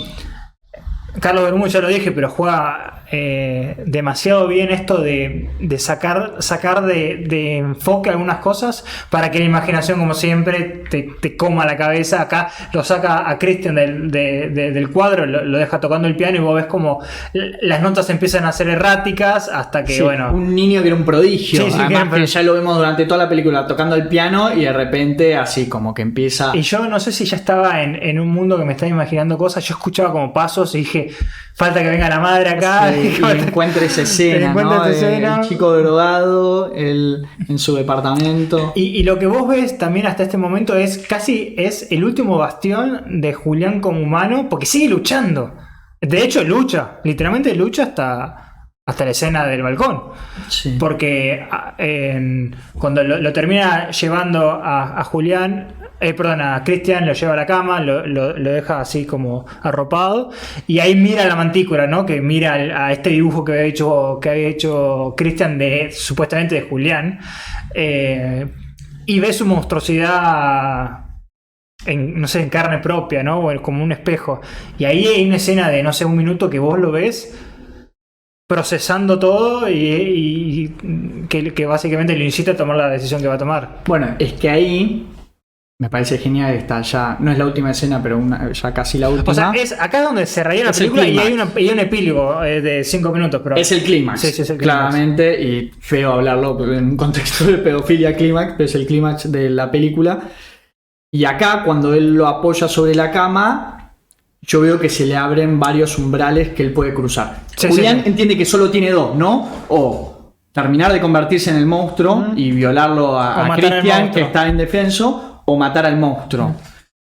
Carlos Bermúdez, ya lo dije, pero juega demasiado bien esto de sacar de enfoque algunas cosas para que la imaginación, como siempre, te coma la cabeza. Acá lo saca a Christian del cuadro, lo deja tocando el piano, y vos ves como las notas empiezan a ser erráticas hasta que, bueno... Un niño que era un prodigio. Sí, además que ya lo vemos durante toda la película tocando el piano, y de repente así como que empieza... Y yo no sé si ya estaba en un mundo que me estaba imaginando cosas. Yo escuchaba como pasos y dije, falta que venga la madre acá. Sí, y encuentre esa escena, ¿no? El chico drogado en su departamento. Y lo que vos ves también hasta este momento es el último bastión de Julián como humano, porque sigue luchando. De hecho, literalmente lucha hasta la escena del balcón. Sí. Porque cuando lo termina llevando a Julián, a Christian, lo lleva a la cama, lo deja así como arropado, y ahí mira la mantícora, ¿no? Que mira a este dibujo que había hecho Christian supuestamente de Julián, y ve su monstruosidad en carne propia, ¿no? Como un espejo. Y ahí hay una escena de, no sé, 1 minuto que vos lo ves procesando todo y que básicamente lo incita a tomar la decisión que va a tomar. Bueno, es que ahí me parece genial, está ya, no es la última escena, pero ya casi la última. O sea, acá es donde se rellena la película, y hay un epílogo de 5 minutos. Pero es el clímax, sí, es el clímax. Claramente, y feo hablarlo en un contexto de pedofilia clímax, pero es el clímax de la película. Y acá, cuando él lo apoya sobre la cama, yo veo que se le abren varios umbrales que él puede cruzar. Julián entiende que solo tiene 2, ¿no? O terminar de convertirse en el monstruo y violarlo a Christian, que está indefenso, o matar al monstruo.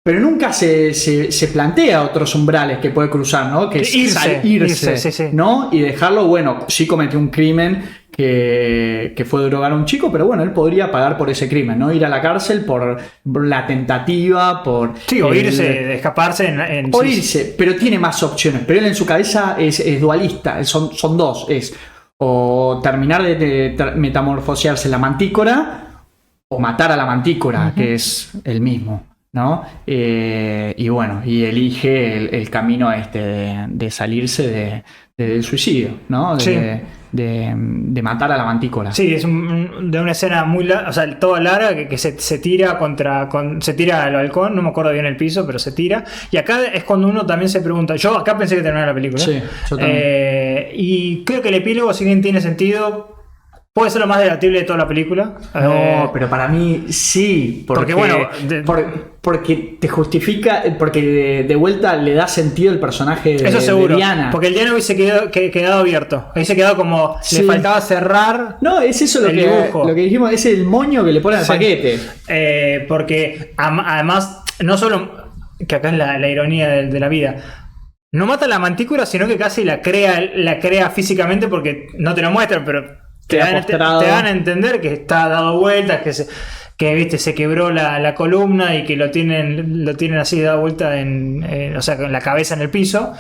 pero nunca se plantea otros umbrales que puede cruzar, ¿no? Que es irse, sí. ¿no? Y dejarlo, bueno, sí cometió un crimen que fue drogar a un chico, pero bueno, él podría pagar por ese crimen, ¿no? Ir a la cárcel por la tentativa, por... Sí, o irse, escaparse o irse, pero tiene más opciones. Pero él en su cabeza es dualista, son dos, es o terminar de metamorfosearse en la mantícora o matar a la mantícora, que es el mismo, ¿no? Y bueno, y elige el camino de salirse del suicidio, ¿no? De matar a la mantícora. Sí, es de una escena muy larga, o sea, toda larga, que se tira se tira al balcón, no me acuerdo bien el piso, pero se tira. Y acá es cuando uno también se pregunta, yo acá pensé que terminaba la película. Sí, yo también. Y creo que el epílogo, si bien tiene sentido, puede ser lo más debatible de toda la película. No, pero para mí sí. Porque bueno, porque te justifica, porque de vuelta le da sentido el personaje eso seguro, de Diana. Porque el Diana hubiese quedado abierto. Ahí se quedó como le faltaba cerrar. No, es eso lo que dijimos, es el moño que le ponen al paquete. Porque además, no solo, que acá es la ironía de la vida, no mata a la mantícora, sino que casi la crea físicamente, porque no te lo muestran, pero te dan a entender que está dado vueltas, que viste, se quebró la columna y que lo tienen así dado vuelta o sea, con la cabeza en el piso.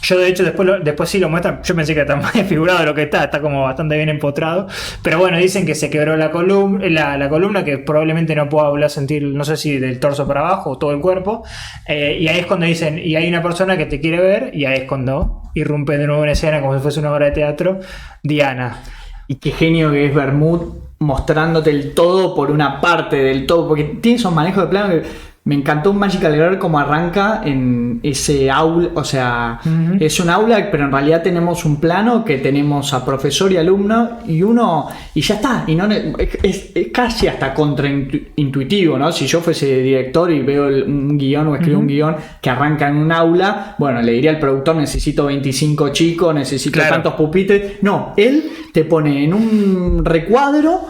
Yo de hecho después sí lo muestran. Yo pensé que está más desfigurado de lo que está como bastante bien empotrado. Pero bueno, dicen que se quebró la columna, que probablemente no pueda volver a sentir, no sé si del torso para abajo o todo el cuerpo. Y ahí es cuando dicen, y hay una persona que te quiere ver, y ahí es cuando irrumpe de nuevo en escena como si fuese una obra de teatro, Diana. Y qué genio que es Vermouth mostrándote el todo por una parte del todo, porque tiene esos manejos de plano que me encantó un Magical Girl como arranca en ese aula, o sea, es un aula, pero en realidad tenemos un plano que tenemos a profesor y alumno y ya está, y no es casi hasta contraintuitivo, ¿no? Si yo fuese director y veo un guión o escribo un guión que arranca en un aula, bueno, le diría al productor, necesito 25 chicos, necesito tantos pupitres. No, él te pone en un recuadro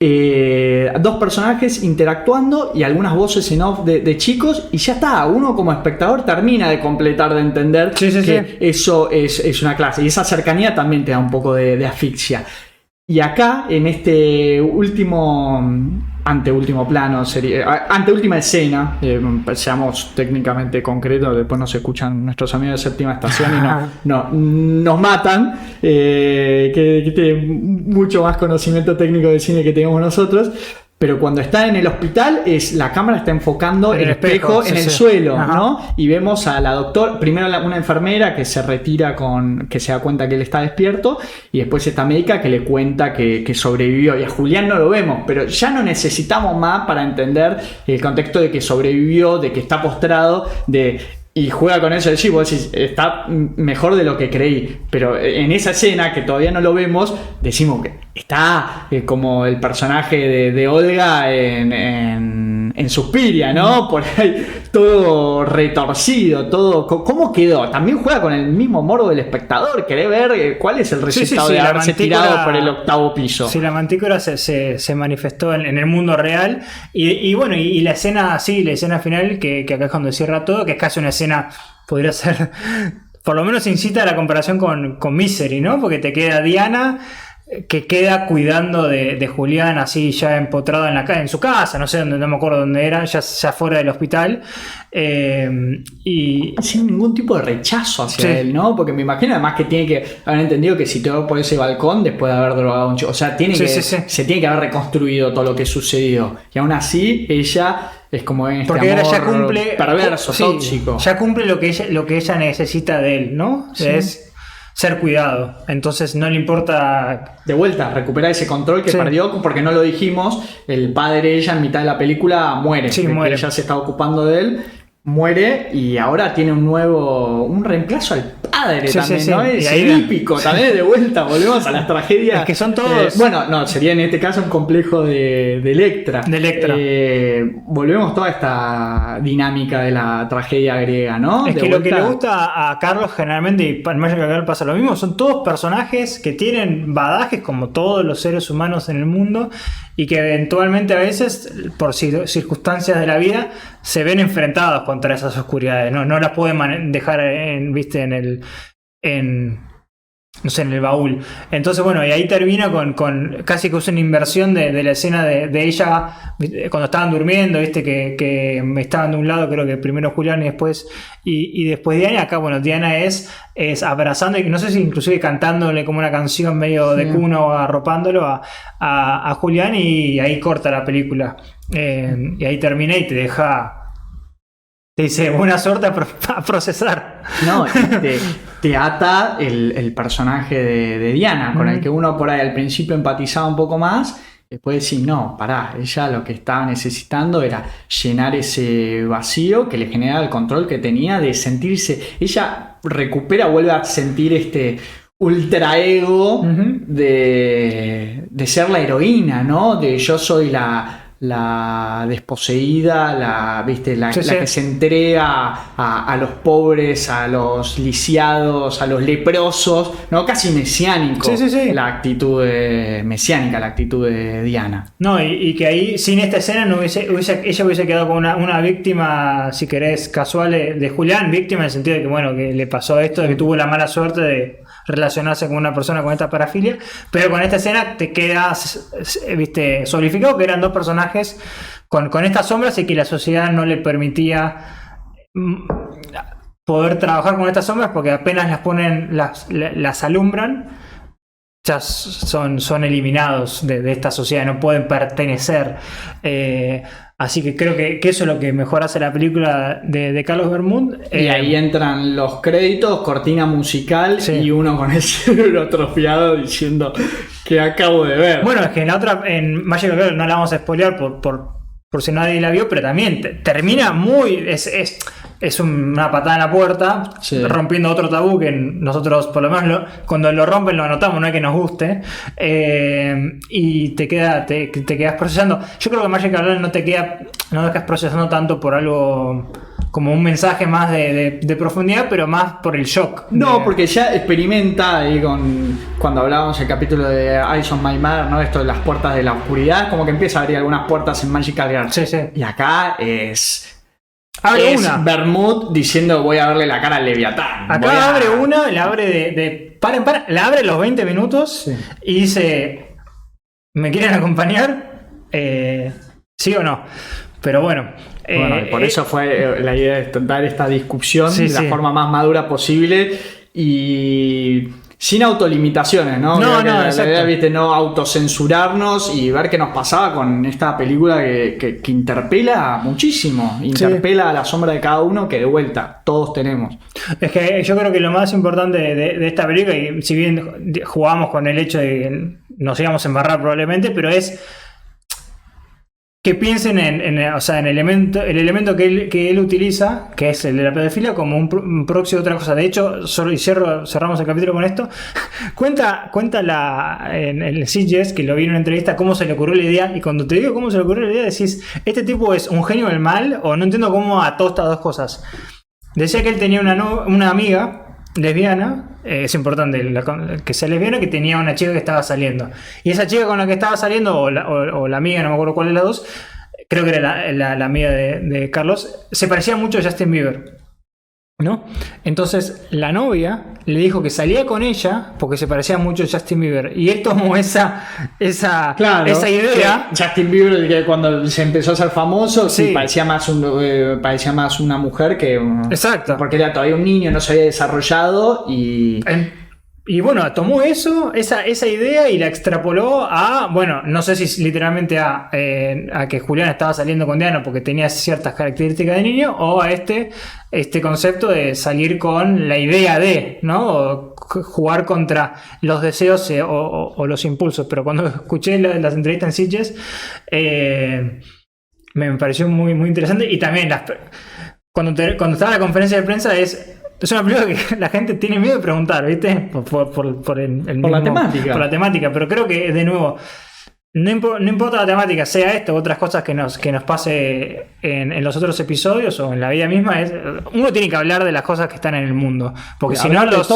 dos personajes interactuando y algunas voces en off de chicos, y ya está, uno como espectador termina de completar, de entender que eso es una clase, y esa cercanía también te da un poco de asfixia. Y acá, en este anteúltimo plano, anteúltima escena, seamos técnicamente concretos, después nos escuchan nuestros amigos de Séptima Estación y nos matan, que tienen mucho más conocimiento técnico de cine que tenemos nosotros. Pero cuando está en el hospital, la cámara está enfocando el espejo en el suelo, ¿no? Y vemos a la doctora, primero una enfermera que se retira que se da cuenta que él está despierto, y después esta médica que le cuenta que sobrevivió. Y a Julián no lo vemos, pero ya no necesitamos más para entender el contexto de que sobrevivió, de que está postrado, y juega con eso de decir, vos decís, está mejor de lo que creí. Pero en esa escena, que todavía no lo vemos, decimos que está como el personaje de Olga en Suspiria, ¿no? Por ahí todo retorcido, todo... ¿Cómo quedó? También juega con el mismo morbo del espectador. Querés ver cuál es el resultado de haberse tirado por el 8º piso. Sí, la mantícora se manifestó en el mundo real. Y bueno, y la escena final, que acá es cuando cierra todo, que es casi una escena, podría ser... Por lo menos incita a la comparación con Misery, ¿no? Porque te queda Diana, que queda cuidando de Julián, así ya empotrado en su casa, no sé dónde, no me acuerdo dónde era, ya fuera del hospital, y sin ningún tipo de rechazo hacia él, ¿no? Porque me imagino además que tiene que haber entendido que si te va por ese balcón después de haber drogado a un chico, o sea, se tiene que haber reconstruido todo lo que sucedió, y aún así ella es como porque ahora ya cumple perverso, tóxico, ya cumple lo que ella necesita de él, ¿no? Es ser cuidado, entonces no le importa. De vuelta, recuperar ese control que perdió, porque no lo dijimos, el padre de ella en mitad de la película muere, muere. Ella se está ocupando de él, muere, y ahora tiene un reemplazo al padre Sí, también, sí, sí. ¿no? Y Es ahí- edípico también, de vuelta, volvemos a las tragedias. Es que son todos- bueno, no, sería en este caso un complejo de Electra. De Electra. Volvemos toda esta dinámica de la tragedia griega, ¿no? Es De que lo que vuelta- le gusta a Carlos generalmente, y para Magic Girl pasa lo mismo, son todos personajes que tienen badajes como todos los seres humanos en el mundo y que eventualmente a veces, por circunstancias de la vida, se ven enfrentados contra esas oscuridades. No las pueden dejar viste, no sé, en el baúl. Entonces, bueno, y ahí termina con casi que es una inversión de la escena de ella cuando estaban durmiendo, viste, que estaban de un lado, creo que primero Julián y después Diana. Acá, bueno, Diana es abrazando y no sé si inclusive cantándole como una canción medio de cuno, arropándolo a Julián, y ahí corta la película. Y ahí termina y te dice buena suerte a procesar. No, te ata el personaje de Diana, con el que uno por ahí al principio empatizaba un poco más. Después decís, no, pará, ella lo que estaba necesitando era llenar ese vacío que le generaba el control que tenía de sentirse. Ella vuelve a sentir este ultra ego de ser la heroína, ¿no? De yo soy la desposeída, ¿viste? La Sí. que se entrega a los pobres, a los lisiados, a los leprosos, ¿no? Casi mesiánico. Sí. La actitud mesiánica, la actitud de Diana. No, y que ahí, sin esta escena, ella hubiese quedado como una víctima, si querés, casual de Julián, víctima en el sentido de que, bueno, que le pasó esto, de que tuvo la mala suerte de relacionarse con una persona con esta parafilia, pero con esta escena te quedas, viste, solidificado que eran dos personajes con estas sombras y que la sociedad no le permitía poder trabajar con estas sombras porque apenas las ponen, las alumbran, ya son eliminados de esta sociedad, no pueden pertenecer. Así que creo que eso es lo que mejor hace la película de Carlos Bermúdez. Y ahí entran los créditos, cortina musical, Sí. y uno con el cerebro atrofiado diciendo que acabo de ver. Bueno, es que en Magic Girl no la vamos a spoilear por si nadie la vio, pero también termina muy... Es una patada en la puerta, Sí. rompiendo otro tabú que nosotros, por lo menos, cuando lo rompen lo anotamos, no es que nos guste. Y te quedas procesando. Yo creo que Magic Girl no dejas procesando tanto por algo como un mensaje más de profundidad, pero más por el shock. No, porque ya experimenta ahí cuando hablábamos el capítulo de Eyes on My Mother, ¿no? Esto de las puertas de la oscuridad, como que empieza a abrir algunas puertas en Magical Girl. Sí. Y acá es Abre una. Bermud diciendo voy a verle la cara al Leviatán. Acá abre una, la abre de par en par, la abre los 20 minutos Sí. y dice, ¿me quieren acompañar? ¿Sí o no? Pero bueno. Bueno, y por eso fue la idea de dar esta discusión Sí, de la sí. forma más madura posible y sin autolimitaciones, ¿no? No, Creo que la exacto. idea, ¿viste? No autocensurarnos y ver qué nos pasaba con esta película que interpela muchísimo, interpela a la sombra de cada uno, que de vuelta todos tenemos. Es que yo creo que lo más importante de esta película, y si bien jugamos con el hecho de que nos íbamos a embarrar probablemente, pero es que piensen o sea, en el elemento que él utiliza, que es el de la pedofilia, como un proxy de otra cosa. De hecho, cerramos el capítulo con esto. cuenta en el CGS, que lo vi en una entrevista, cómo se le ocurrió la idea. Y cuando te digo cómo se le ocurrió la idea, decís, ¿este tipo es un genio del mal? O no entiendo cómo ató estas dos cosas. Decía que él tenía una amiga lesbiana, es importante que sea lesbiana, que tenía una chica que estaba saliendo. Y esa chica con la que estaba saliendo, o la amiga, no me acuerdo cuál de las dos, creo que era la amiga de Carlos, se parecía mucho a Justin Bieber, ¿no? Entonces la novia le dijo que salía con ella porque se parecía mucho a Justin Bieber. Y él tomó esa idea. Que Justin Bieber, que cuando se empezó a ser famoso, sí, Sí. parecía más una mujer que Exacto. porque era todavía un niño, no se había desarrollado Y bueno, tomó esa idea y la extrapoló a, bueno, no sé si literalmente a que Julián estaba saliendo con Diana porque tenía ciertas características de niño, o a este concepto de salir con la idea de, ¿no? O jugar contra los deseos o los impulsos. Pero cuando escuché las entrevistas en Sitges, me pareció muy, muy interesante. Y también cuando estaba en la conferencia de prensa es una película que la gente tiene miedo de preguntar, ¿viste? Por la temática. Por la temática, pero creo que, de nuevo, no importa la temática, sea esto u otras cosas que nos pase en los otros episodios o en la vida misma, uno tiene que hablar de las cosas que están en el mundo. Porque si no, los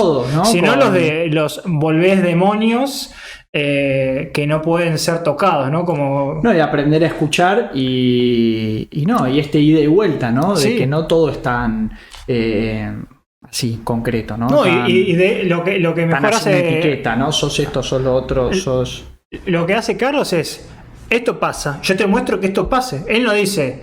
volvés demonios que no pueden ser tocados, ¿no? Como... No, y aprender a escuchar y este ida y vuelta, ¿no? De que no todo es tan así, concreto, ¿no? No, y de lo que mejor hace... Una etiqueta, ¿no? Sos esto, sos lo otro, sos... Lo que hace Carlos es, esto pasa, yo te muestro que esto pase. Él no dice,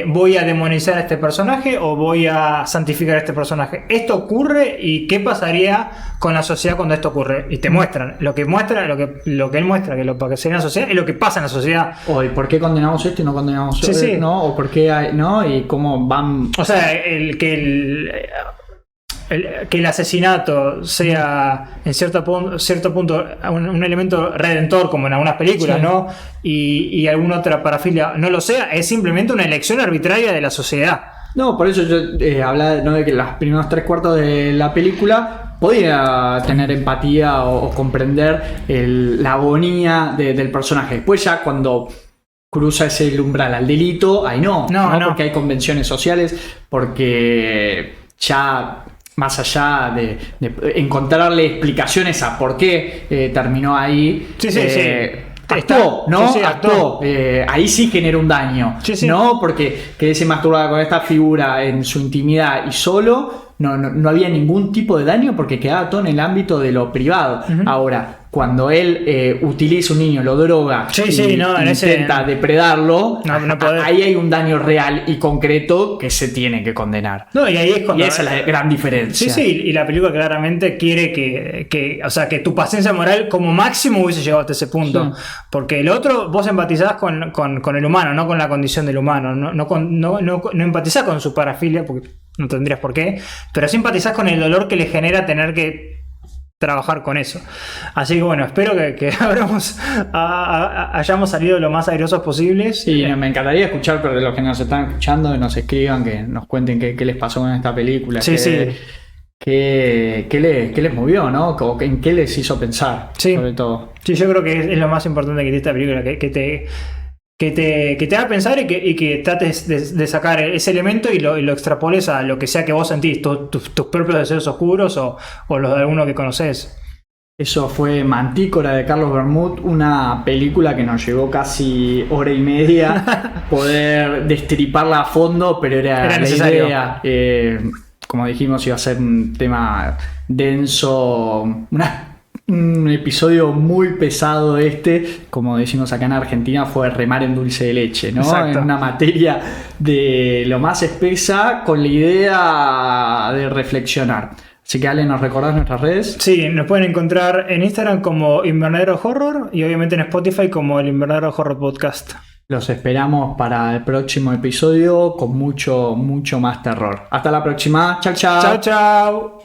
voy a demonizar a este personaje o voy a santificar a este personaje. Esto ocurre y qué pasaría con la sociedad cuando esto ocurre. Y te muestran, lo que él muestra, que lo que sería en la sociedad es lo que pasa en la sociedad. O ¿y por qué condenamos esto y no condenamos esto? Sí. ¿No? O por qué hay, ¿no? Y cómo van... O sea, que el asesinato sea en cierto punto un elemento redentor, como en algunas películas, ¿no? Y alguna otra parafilia no lo sea, es simplemente una elección arbitraria de la sociedad. No, por eso yo hablaba, ¿no?, de que los primeros 3/4 de la película podía tener empatía o comprender la agonía del personaje. Después ya cuando cruza ese umbral al delito, ahí no. Porque hay convenciones sociales, porque ya... Más allá de encontrarle explicaciones a por qué terminó ahí, actuó, ¿no? Actuó. Ahí sí generó un daño, ¿no? Porque quedé masturbada con esta figura en su intimidad y solo, no había ningún tipo de daño porque quedaba todo en el ámbito de lo privado. Uh-huh. Ahora, cuando él utiliza un niño, lo droga intenta depredarlo, ahí hay un daño real y concreto que se tiene que condenar. No, y ahí es cuando, y esa es la gran diferencia. Sí, y la película claramente quiere que tu paciencia moral como máximo hubiese llegado hasta ese punto. Sí. Porque el otro, vos empatizás con el humano, no con la condición del humano. No empatizás con su parafilia, porque no tendrías por qué, pero simpatizás con el dolor que le genera tener que trabajar con eso. Así que bueno, espero que hayamos salido lo más airosos posibles. Sí, me encantaría escuchar, pero de los que nos están escuchando, que nos escriban, que nos cuenten qué les pasó con esta película. ¿Qué les movió, ¿no? ¿En qué les hizo pensar? Sí. Sobre todo. Sí, yo creo que es lo más importante que tiene esta película, que te haga pensar y que trates de sacar ese elemento y lo extrapoles a lo que sea que vos sentís, tus propios deseos oscuros o los de alguno que conoces. Eso fue Mantícora de Carlos Bermud, una película que nos llevó casi hora y media poder destriparla a fondo, pero era necesario. La idea. Como dijimos, iba a ser un tema denso, un episodio muy pesado como decimos acá en Argentina, fue remar en dulce de leche, ¿no? Exacto. En una materia de lo más espesa con la idea de reflexionar. Así que Ale, ¿nos recordás nuestras redes? Sí, nos pueden encontrar en Instagram como Invernadero Horror y obviamente en Spotify como el Invernadero Horror Podcast. Los esperamos para el próximo episodio con mucho, mucho más terror. Hasta la próxima. Chau, chau. Chau, chau.